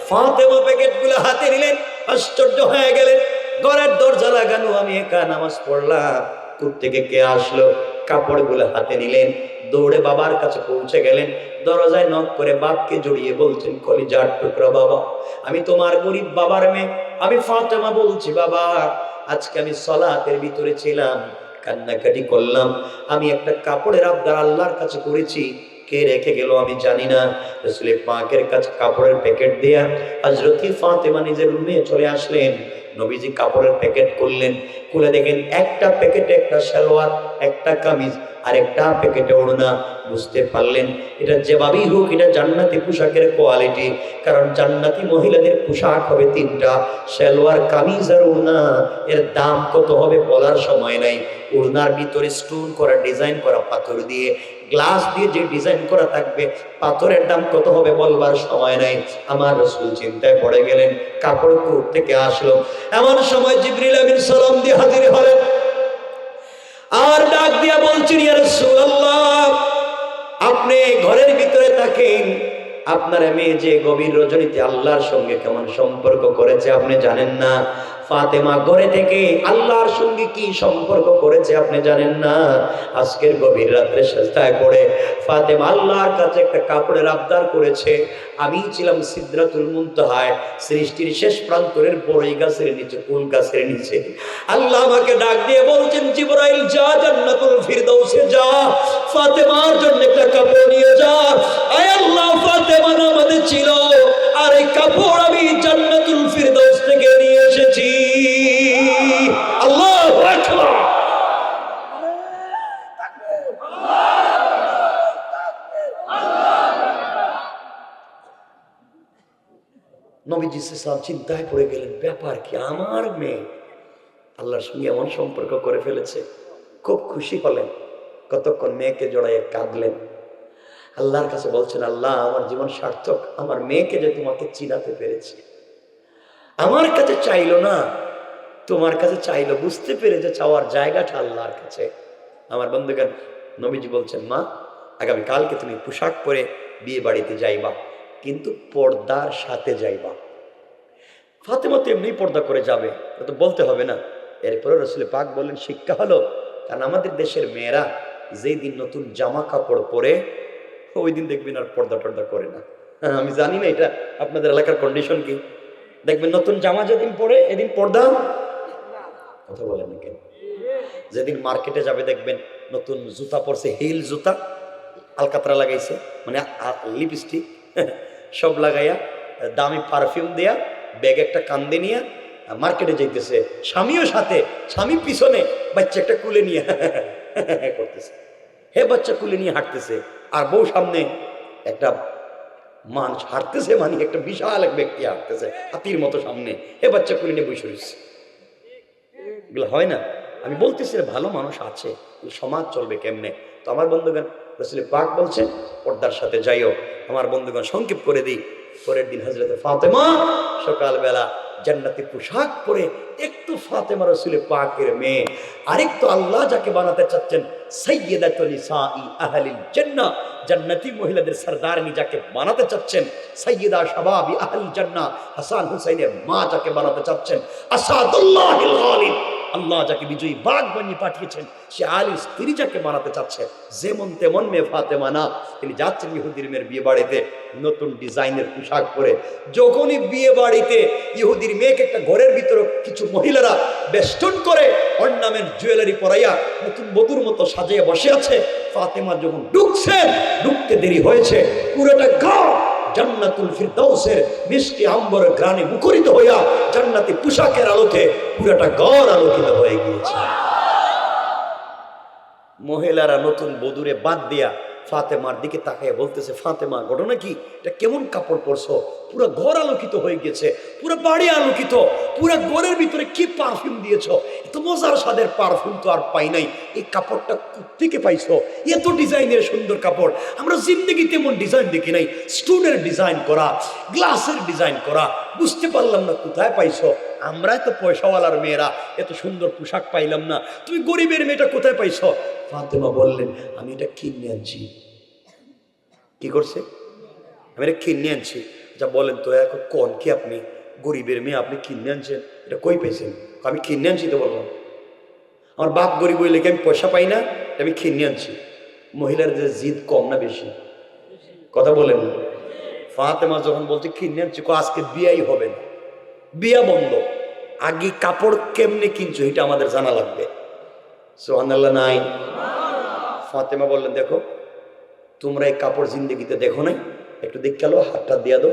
ফাতেমা প্যাকেটগুলো হাতে নিলেন, আশ্চর্য হয়ে গেলেন। ঘরের দরজা লাগানো, আমি একা নামাজ পড়লাম, দূর থেকে কে আসলো। কাপড়গুলো হাতে নিলেন, দৌড়ে বাবার কাছে পৌঁছে গেলেন, দরজায় নক করে বাপকে জড়িয়ে বলছেন, কলিজার টুকরা বাবা, আমি তোমার গরিব বাবার মেয়ে, আমি ফাতেমা বলছি, বাবা আজকে আমি সালাতের ভিতরে ছিলাম, কান্নাকাটি করলাম, আমি একটা কাপড়ের আবদার আল্লাহর কাছে করেছি, কে রেখে গেল আমি জানি না। রাসূল পাকের কাছে কাপড়ের প্যাকেট দেয়া হযরত ফাতেমা নিজের রুমে চলে আসলেন। নবীজি কাপড়ের প্যাকেট করলেন, খুলে দেখেন একটা প্যাকেটে একটা সালোয়ার, একটা কামিজ, আর একটা প্যাকেটে ওড়না। বুঝতে পারলেন এটা যেভাবেই হোক এটা জান্নাতি পোশাকের কোয়ালিটি, কারণ জান্নাতি মহিলাদের পোশাক হবে তিনটা, সালোয়ার, কামিজ আর ওড়না। এর দাম কত হবে বলার সময় নাই। ওড়নার ভিতরে স্টোন করা, ডিজাইন করা পাথর দিয়ে, গ্লাস দিয়ে যে ডিজাইন করা থাকবে, পাথরের দাম কত হবে বলবার সময় নাই। আমার রাসূল চিন্তায় পড়ে গেলেন, কাপড় কোথা থেকে আসলো। এমন সময় জিবরিল আমিন সালাম দিয়ে হাজির হলেন, আর ডাক দিয়া বলছেন, ইয়া রাসূলুল্লাহ, আপনি ঘরের ভিতরে থাকেন, আপনার মেয়ে যে গভীর রজনীতে আল্লাহর সঙ্গে কেমন সম্পর্ক করেছে আপনি জানেন না। ফাতেমা ঘরে থেকে আল্লাহর সঙ্গে কি সম্পর্ক করেছে আপনি জানেন না। আজকের গভীর রাত্রে সেজদায় পড়ে ফাতেমা আল্লাহর কাছে একটা কাপড়ের আবদার করেছে। আমি ছিলাম সিদরাতুল মুনতাহায়, সৃষ্টির শেষ প্রান্তরের বড়ই গাছের নিচে, কুল গাছের নিচে। আল্লাহ আমাকে ডাক দিয়ে বলছেন, জিবরাইল যা, জান্নাতুল ফিরদাউসে যা, ফাতেমার জন্য একটা কাপড় নিয়ে যা। আয় আল্লাহ, ফাতেমা নামাজে ছিল, আর এই কাপড় আমি জান্নাতুল ফিরদাউস থেকে নিয়ে এসেছি। আল্লাহু আকবার। নবীজি সাল্লাল্লাহু আলাইহি চিন্তায় পড়ে গেলেন, ব্যাপার কি, আমার মেয়ে আল্লাহর সঙ্গে এমন সম্পর্ক করে ফেলেছে। খুব খুশি হলেন, কতক্ষণ মেয়েকে জড়াইয়ে কাঁদলেন, আল্লাহর কাছে বলছেন, আল্লাহ আমার জীবন সার্থক, আমার মেয়েকে যে তোমাকে চিনাতে পেরেছি। আমার কাছে চাইলো না, তোমার কাছে চাইলো, বুঝতে পেরে যে চাওয়ার জায়গাটা আল্লাহর কাছে। আমার বন্ধুগণ, নবীজি বলছেন, মা আগামী কালকে তুমি পোশাক পরে বিয়ে বাড়িতে যাইবা, কিন্তু পর্দার সাথে যাইবা। ফাতেমা তো এমনি পর্দা করে যাবে, তো বলতে হবে না। এরপরে রাসূল পাক বললেন, শিক্ষা হলো, কারণ আমাদের দেশের মেয়েরা যেই দিন নতুন জামা কাপড় পরে, ওই দিন দেখবেন আর পর্দা টর্দা করে না। আমি জানি না এটা আপনাদের এলাকার কন্ডিশন কি, দেখবেন নতুন জামা যেদিন পরে এদিন পর্দা, কথা বলেন না কেন। যেদিন মার্কেটে যাবে দেখবেন নতুন জুতা পরছে, হিল জুতা, আলকাতরা লাগাইছে, মানে লিপস্টিক সব লাগাইয়া, দামি পারফিউম দেয়া, ব্যাগ একটা কান্দে নিয়ে মার্কেটে যাইতেছে, স্বামীও সাথে, স্বামী পিছনে, বাচ্চা একটা কুলে নিয়ে করতেছে, হে বাচ্চা কুলে নিয়ে হাঁটতেছে, আর বউ সামনে একটা মানুষ হাঁটতেছে, মানে একটা বিশাল এক ব্যক্তি হাঁটতেছে হাতির মতো সামনে, হে বাচ্চা কুলে নিয়ে বসে রয়েছে। এগুলো হয় না। আমি বলতেছি ভালো মানুষ আছে, সমাজ চলবে কেমনে? তো আমার বন্ধুগণ, রাসূল পাক বলছেন পর্দার সাথে যাইও। আমার বন্ধুগণ, সংক্ষেপ করে দিই, পরের দিন হযরতে ফাতেমা সকালবেলা জান্নাতি পোশাক পরে, একটু ফাতেমা রাসূল পাকের মেয়ে, আরেকটু আল্লাহ যাকে বানাতে চাচ্ছেন সাইয়্যিদাতুন নিসাই আহলিল জান্নাহ, জান্নাতি মহিলাদের সরদারনি যাকে বানাতে চাচ্ছেন, সাইয়্যিদা শাবাবি আহলিল জান্নাহ, হাসান হুসাইনের মা যাকে বানাতে চাচ্ছেন, আসাদুল্লাহিল গালিব, আল্লাহ যাকে বিজয়ী বাঘ বানিয়ে পাঠিয়েছেন, সে আলীর স্ত্রী যাকে বানাতে চাচ্ছে, যেমন তেমন মেয়ে ফাতেমা না, তিনি যাচ্ছেন ইহুদির মেয়ের বিয়ে বাড়িতে নতুন ডিজাইনের পোশাক পরে। যখনই বিয়ে বাড়িতে ইহুদির মেয়েকে একটা ঘরের ভিতরে কিছু মহিলারা বেষ্টন করে অর্নামেন্ট জুয়েলারি পরাইয়া নতুন বধূর মতো সাজিয়ে বসে আছে, ফাতেমা যখন ঢুকছেন, ঢুকতে দেরি হয়েছে, পুরোটা গাঁ জান্নাতুল ফিরদাউসের মিষ্টি আম্বরের ঘ্রাণে মুখরিত হইয়া জান্নাতি পোশাকের আলোতে পুরোটা ঘর আলোকিত হয়ে গিয়েছে। মহিলারা নতুন বধূরে বাদ দিয়া ফাতেমার দিকে তাকায় বলতেছে, ফাতেমা ঘটনা কি, এটা কেমন কাপড় পরছো? পুরো ঘর আলোকিত হয়ে গেছে, পুরো বাড়ি আলোকিত, পুরো ঘরের ভিতরে কি পারফিউম দিয়েছ, এত মজার স্বাদের পারফিউম তো আর পাই নাই, এই কাপড়টা কোত্থেকে পাইছো? এত ডিজাইনের সুন্দর কাপড় আমরা জিন্দগি তেমন ডিজাইন দেখি নাই, স্টোনের ডিজাইন করা, গ্লাসের ডিজাইন করা, বুঝতে পারলাম না কোথায় পাইছো। আমরা তো পয়সাওয়ালার মেয়েরা এত সুন্দর পোশাক পাইলাম না, তুমি গরিবের মেয়েটা কোথায় পাইছো? ফাতেমা বললেন, আমি এটা কিনে আনছি। কি করছে? আমি এটা কিনে আনছি। যা বলেন তো এখন কোন কি, আপনি গরিবের মেয়ে, আপনি কিনে আনছেন, এটা কই পাইছেন? আমি কিনে আনছি তো বললাম, আমার বাপ গরিব হইলে কি আমি পয়সা পাই না, আমি কিনে আনছি। মহিলার যে জিদ কম না বেশি? কথা বলেন। ফাতেমা যখন বলছে কিনে আনছি, আজকে বিয়াই হবে না, বিয়া বন্ধ, আগে কাপড় কেমনে কিনছো এটা আমাদের জানা লাগবে। সুবহানাল্লাহ নাই? ফাতেমা বললেন, দেখো তোমরা এই কাপড় জিন্দগিতে দেখো নাই, একটু দেখে আলো, হাতটা দিয়া দাও,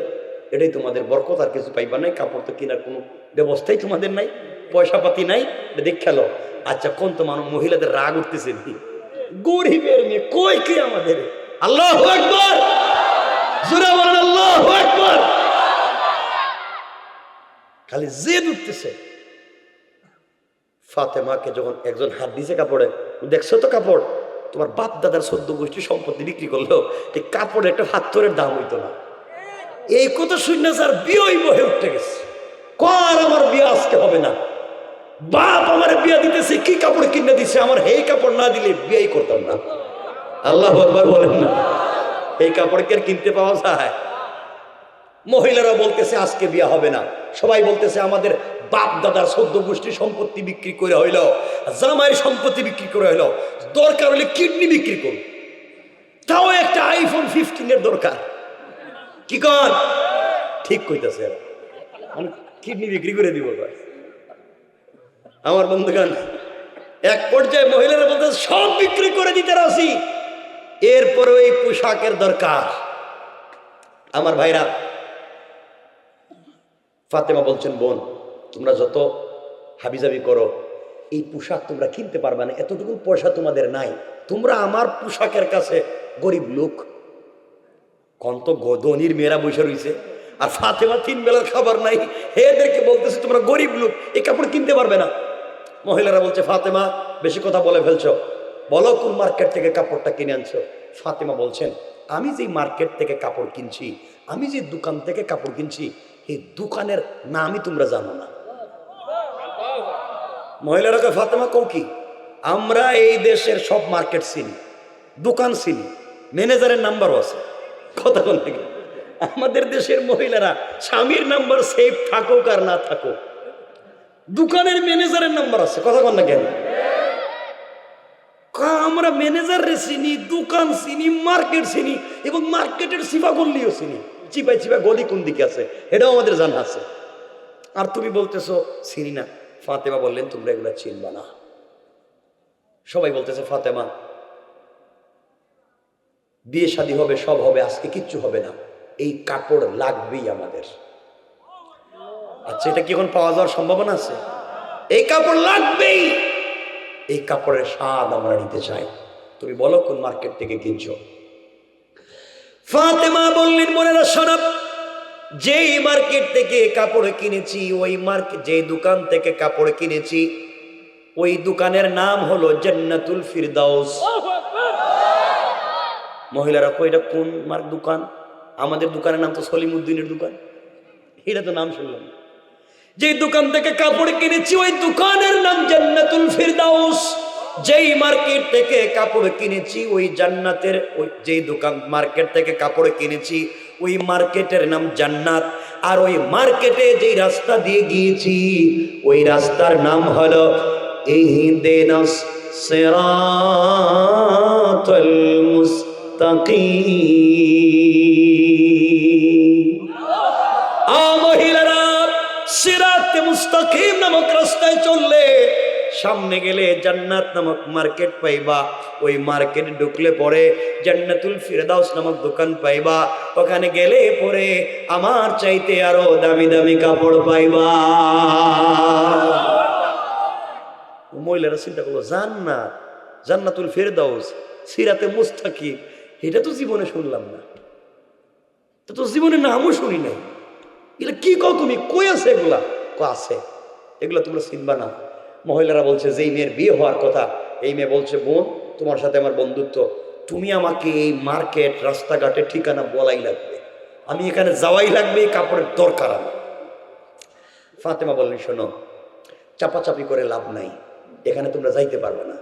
এটাই তোমাদের বরকত, আর কিছু পাইবা নাই, কাপড় তো কেনার কোনো ব্যবস্থাই তোমাদের নাই, পয়সা পাতি নাই, এটা দেখে আলো। আচ্ছা কোন তো মানুষ, মহিলাদের রাগ উঠতেছে, গরিবের মেয়ে কই কি আমাদের? আল্লাহু আকবার, জোরে বলেন আল্লাহু আকবার। খালি জেদ উঠতেছে। ফাতেমাকে যখন একজন হাত দিয়েছে কাপড়ে, দেখছো তো কাপড়, তোমার বাপ দাদার 14 গোষ্ঠী সম্পত্তি বিক্রি করলো, এই কাপড়ে একটা হাত্তরের দাম হইতো না। এই কথা শুনে স্যার বিয়েই বহে উঠতে গেছে, কর আমার বিয়ে আজকে হবে না, বাপ আমার বিয়ে দিতেছে, কি কাপড় কিনে দিছে, আমার এই কাপড় না দিলে বিয়েই করতাম না। আল্লাহু আকবার বলেন না। এই কাপড় কি আর কিনতে পাওয়া যায়? মহিলারা বলতেছে আজকে বিয়ে হবে না, সবাই বলতেছে আমাদের বাপ দাদার 14 গোষ্ঠী সম্পত্তি বিক্রি করে হইল, জামাই সম্পত্তি বিক্রি করে হইল, দরকার হলে কিডনি বিক্রি করুন, তাও একটা আইফোন 15 এর দরকার। কি কর? ঠিক কইতেছে, আমি কিডনি বিক্রি করে দিব। আমার বন্ধুগণ, এক পর্যায়ে মহিলারা বলতেছে সব বিক্রি করে দিতে রাজি, এরপরে এই পোশাকের দরকার। আমার ভাইরা, ফাতেমা বলছেন, বোন তোমরা যত হাবিজাবি করো, এই পোশাক তোমরা কিনতে পারবে না, এতটুকু পয়সা তোমাদের নাই, তোমরা আমার পোশাকের কাছে গরিব লোক। কত ধনির মেয়েরা বসে রয়েছে, আর ফাতেমা 3 বেলার খাবার নাই, এদেরকে বলতেছে তোমরা গরিব লোক, এই কাপড় কিনতে পারবে না। মহিলারা বলছে, ফাতেমা বেশি কথা বলে ফেলছো, বলো কোন মার্কেট থেকে কাপড়টা কিনে আনছো। ফাতেমা বলছেন, আমি যে মার্কেট থেকে কাপড় কিনছি, আমি যে দোকান থেকে কাপড় কিনছি, এই দোকানের নামই তোমরা জানো না। মহিলারা কয়, ফাতেমা কও কি, আমরা এই দেশের সব মার্কেট চিনি, দোকান চিনি, ম্যানেজারের নাম্বারও আছে। কথা বল নাকি? আমাদের দেশের মহিলারা স্বামীর নাম্বার সেভ থাকুক আর না থাকুক, দোকানের ম্যানেজারের নাম্বার আছে। কথা বল না কেন? আমরা ম্যানেজার রে চিনি, দোকান চিনি, মার্কেট চিনি, এবং মার্কেটের সিফা গল্লিও চিনি, চিপাই চিপা গলি কোন দিকে আছে এটাও আমাদের জানা আছে। আর তুমি বলতেছো চিনি না। ফাতেমা বললেন, তোমরা এগুলা চিনবা না। সবাই বলতেছে, ফাতেমা বিয়ে শাদী হবে, সব হবে, আজকে কিচ্ছু হবে না, এই কাপড় লাগবেই আমাদের। আচ্ছা, এটা কি এখন পাওয়া যাওয়ার সম্ভাবনা আছে? এই কাপড় লাগবেই। এই কাপড়ের স্বাদ আমরা নিতে চাই। তুমি বলো কোন মার্কেট থেকে কিনছো? ফাতেমা বললেন, বোনেরা শোনো, যেই মার্কেট থেকে কাপড় কিনেছি, ওই মার্কেট, যে দোকান থেকে কাপড় কিনেছি, ওই দোকানের নাম হলো জান্নাতুল ফিরদাউস। মহিলারা কই, এটা কোন দোকান? আমাদের দোকানের নাম তো সলিমউদ্দিনের দোকান, এটা তো নাম শুনলাম। যে দোকান থেকে কাপড় কিনেছি ওই দোকানের নাম জান্নাতুল ফিরদাউস। যেই মার্কেট থেকে কাপড় কিনেছি ওই জান্নাতের, ওই যেই দোকান মার্কেট থেকে কাপড় কিনেছি ওই মার্কেটের নাম জান্নাত। আর ওই মার্কেটে যেই রাস্তা দিয়ে গিয়েছি ওই রাস্তার নাম হলো ইহদিনাস সিরাতাল মুস্তাকিম। মহিলারা, সিরাতে মুস্তাকিম নামক রাস্তায় চললে সামনে গেলে জান্নাত নামক মার্কেট পাইবা। ওই মার্কেটে ঢুকলে পরে জান্নাতুল ফিরদাউস নামক দোকান পাইবা। ওখানে গেলে পরে আমার চাইতে আরো দামি দামি কাপড় পাইবা। মহিলারা চিন্তা করলো, জান্নাত, জান্নাতুল ফিরদাউস, সিরাতে মুস্তাকিম, এটা তো জীবনে শুনলাম না, তো জীবনে নামও শুনি নাই। এগুলো কি কও তুমি, কই আছে এগুলা? আছে, এগুলো তোমরা চিনবা না। মহিলারা বলছে, যেই মেয়ের বিয়ে হওয়ার কথা, এই মেয়ে বলছে, বোন তোমার সাথে আমার বন্ধুত্ব, তুমি আমাকে এই মার্কেট রাস্তাঘাটের ঠিকানা বলাই লাগবে, আমি এখানে যাওয়াই লাগবে, এই কাপড়ের দরকার আমার। ফাতেমা বললেন, শোনো, চাপাচাপি করে লাভ নাই, এখানে তোমরা যাইতে পারবে না,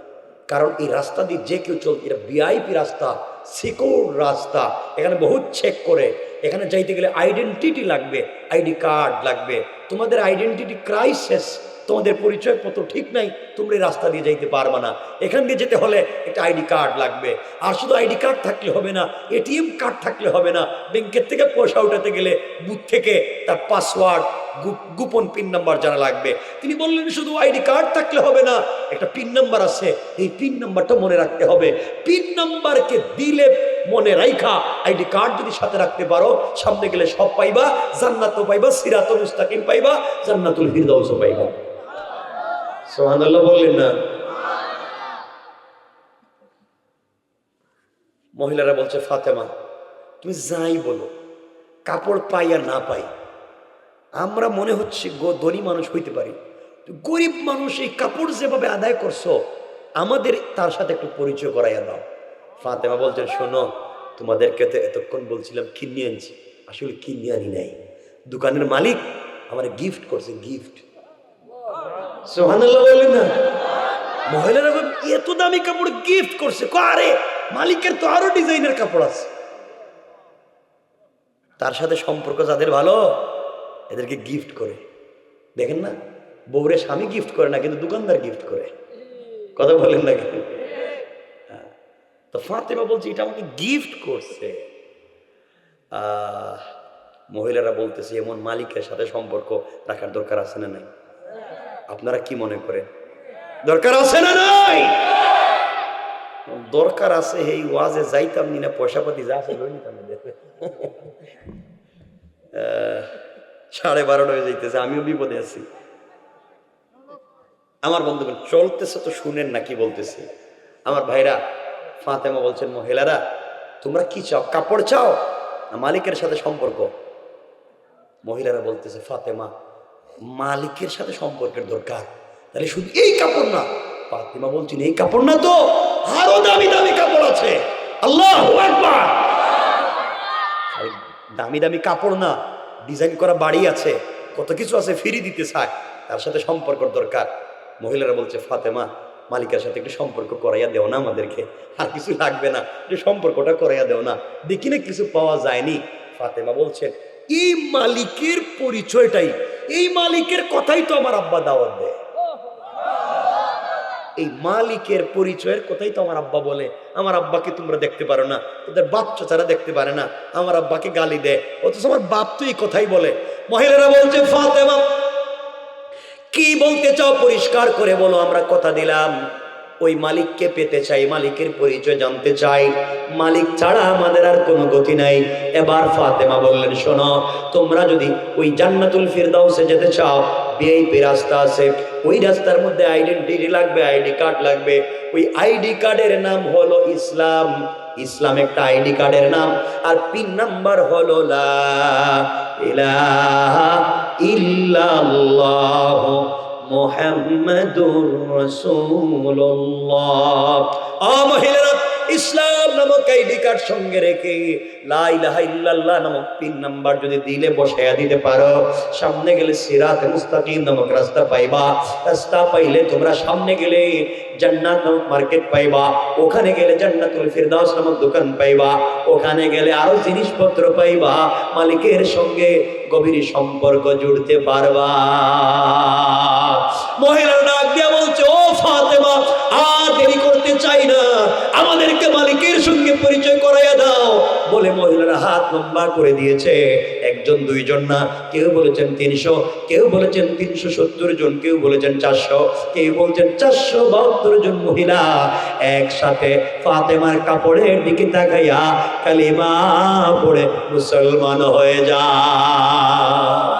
কারণ এই রাস্তা দিয়ে যে কেউ চলছে, এটা ভিআইপি রাস্তা, সিকিউর রাস্তা, এখানে বহুত চেক করে। এখানে যাইতে গেলে আইডেন্টিটি লাগবে, আইডি কার্ড লাগবে। তোমাদের আইডেন্টিটি ক্রাইসিস, তোমাদের পরিচয়পত্র ঠিক নাই, তোমরা এই রাস্তা দিয়ে যাইতে পারবে না। এখান দিয়ে যেতে হলে একটা আইডি কার্ড লাগবে। আর শুধু আইডি কার্ড থাকলে হবে না, এটিএম কার্ড থাকলে হবে না। ব্যাংকের থেকে পয়সা উঠাতে গেলে বুথ থেকে তার পাসওয়ার্ড, গোপন পিন নাম্বার জানা লাগবে। তিনি বললেন, শুধু আইডি কার্ড থাকলে হবে না, একটা পিন নাম্বার আছে, এই পিন নাম্বারটা মনে রাখতে হবে। পিন নাম্বারকে দিলে মনে রাখা, আইডি কার্ড যদি সাথে রাখতে পারো, সামনে গেলে সব পাইবা, জান্নাতও পাইবা, সিরাতুল মুস্তাকিম পাইবা, জান্নাতুল ফিরদাউসও পাইবা। সুবহানাল্লাহ বললেন না? মহিলারা বলছে, ফাতেমা তুমি যাই বলো, কাপড় পাই আর না পাই, আমরা মনে হচ্ছে ধনী মানুষ হইতে পারি, গরিব মানুষ, এই কাপড় যেভাবে আদায় করছো, আমাদের তার সাথে একটু পরিচয় করাইয়া দাও। ফাতেমা বলছেন, শোনো, তোমাদেরকে তো এতক্ষণ বলছিলাম কিনে আনছি, আসলে কিনে আনি নাই, দোকানের মালিক আমার গিফট করছে, গিফট। সুবহানাল্লাহ বলেন না? মহিলারা এত দামি কাপড় গিফট করছে, আরে মালিকের তো আরো ডিজাইনের কাপড় আছে। তার সাথে সম্পর্ক যাদের ভালো, এদেরকে গিফট করে। দেখেন না, বউরে স্বামী গিফট করে না, কিন্তু দোকানদার গিফট করে। কথা বলেন না? তো ফাতেমা বলছে, এটা আমাকে গিফট করছে। মহিলারা বলতেছে, এমন মালিকের সাথে সম্পর্ক রাখার দরকার আছে না নাই? আপনারা কি মনে করেন, দরকার আছে না নাই? দরকার আছে, এই ওয়াজে যাইতাম নি না, পয়সা পাতি যা আছে লই নিতাম। 12:30 হয়ে যাইতেছে, আমিও বিপদে আছি। আমার বন্ধুগণ চলতেছে তো শুনেন না কি বলতেছি। আমার ভাইরা, ফাতেমা বলছেন, মহিলারা তোমরা কি চাও, কাপড় চাও না মালিকের সাথে সম্পর্ক? মহিলারা বলতেছে, ফাতেমা মালিকের সাথে সম্পর্কের দরকার, তাহলে শুধু এই কাপড় না। ফাতেমা বলছেন, এই কাপড় না তো আরো দামি দামি কাপড় আছে। আল্লাহু আকবার! দামি দামি কাপড় না, ডিজাইন করা বাড়ি আছে, কত কিছু আছে, ফ্রি দিতে চায়, তার সাথে সম্পর্ক দরকার। মহিলারা বলছে, ফাতেমা মালিকের সাথে একটু সম্পর্ক করাইয়া দেও না আমাদেরকে, আর কিছু লাগবে না, যে সম্পর্কটা করাইয়া দেও না, দেখি না কিছু পাওয়া যায়নি। ফাতেমা বলছেন, এই মালিকের পরিচয়টাই, এই মালিকের কথাই তো আমার আব্বা দাওয়াত দেয়, এই মালিকের পরিচয়ের কথাই তো আমার আব্বা বলে। আমার আব্বাকে তোমরা দেখতে পারো না, তোদের বাচ্চা ছাড়া দেখতে পারে না, আমার আব্বাকে গালি দেয়, অথচ আমার বাপ তো এই কথাই বলে। মহিলারা বলছে, ফাতেমা কি বলতে চাও পরিষ্কার করে বলো, আমরা কথা দিলাম ওই মালিককে পেতে চাই, মালিকের পরিচয় জানতে চাই, মালিক ছাড়া আমাদের আর কোনো গতি নাই। এবার ফাতেমা বললেন, শোনো, তোমরা যদি ওই জান্নাতুল ফিরদাউসে যেতে চাও, ভিআইপি রাস্তা আছে, ওই রাস্তার মধ্যে আইডেন্টিটি লাগবে, আইডি কার্ড লাগবে। ওই আইডি কার্ডের নাম হলো ইসলাম। ইসলাম একটা আইডি কার্ডের নাম, আর পিন নাম্বার হলো লা ইলাহা ইল্লাল্লাহ মুহাম্মাদুর রাসূলুল্লাহ। মহিলারা, ইসলাম নামক আইডি কার্ড সঙ্গে রেখে লা ইলাহা ইল্লাল্লাহ নামক পিন নাম্বার যদি দিলে বসায়া দিতে পারো, সামনে গেলে সিরাত মুস্তাকিম নামক রাস্তা পাইবা। রাস্তা পাইলে তোমরা সামনে গেলে জান্নাত নামক মার্কেট পাইবা, ওখানে গেলে জান্নাতুল ফিরদাউস নামক দোকান পাইবা, ওখানে গেলে আরো জিনিসপত্র পাইবা, মালিকের সঙ্গে গভীর সম্পর্ক জুড়তে পারবা। মহিলারা ডাক দিয়া বলছে, ও ফাতেমা, আর দেরি করতে চাই না, আমাদেরকে মালিকের সঙ্গে পরিচয় করাইয়া দাও। বলে মহিলারা হাত লম্বা করে দিয়েছে। একজন, দুইজন না, কেউ বলেছেন 300, কেউ বলেছেন 370 জন, কেউ বলেছেন 400, কেউ বলছেন 472 জন মহিলা একসাথে ফাতেমার কাপড়ের দিকে তাকাইয়া কালিমা পড়ে মুসলমান হয়ে যায়।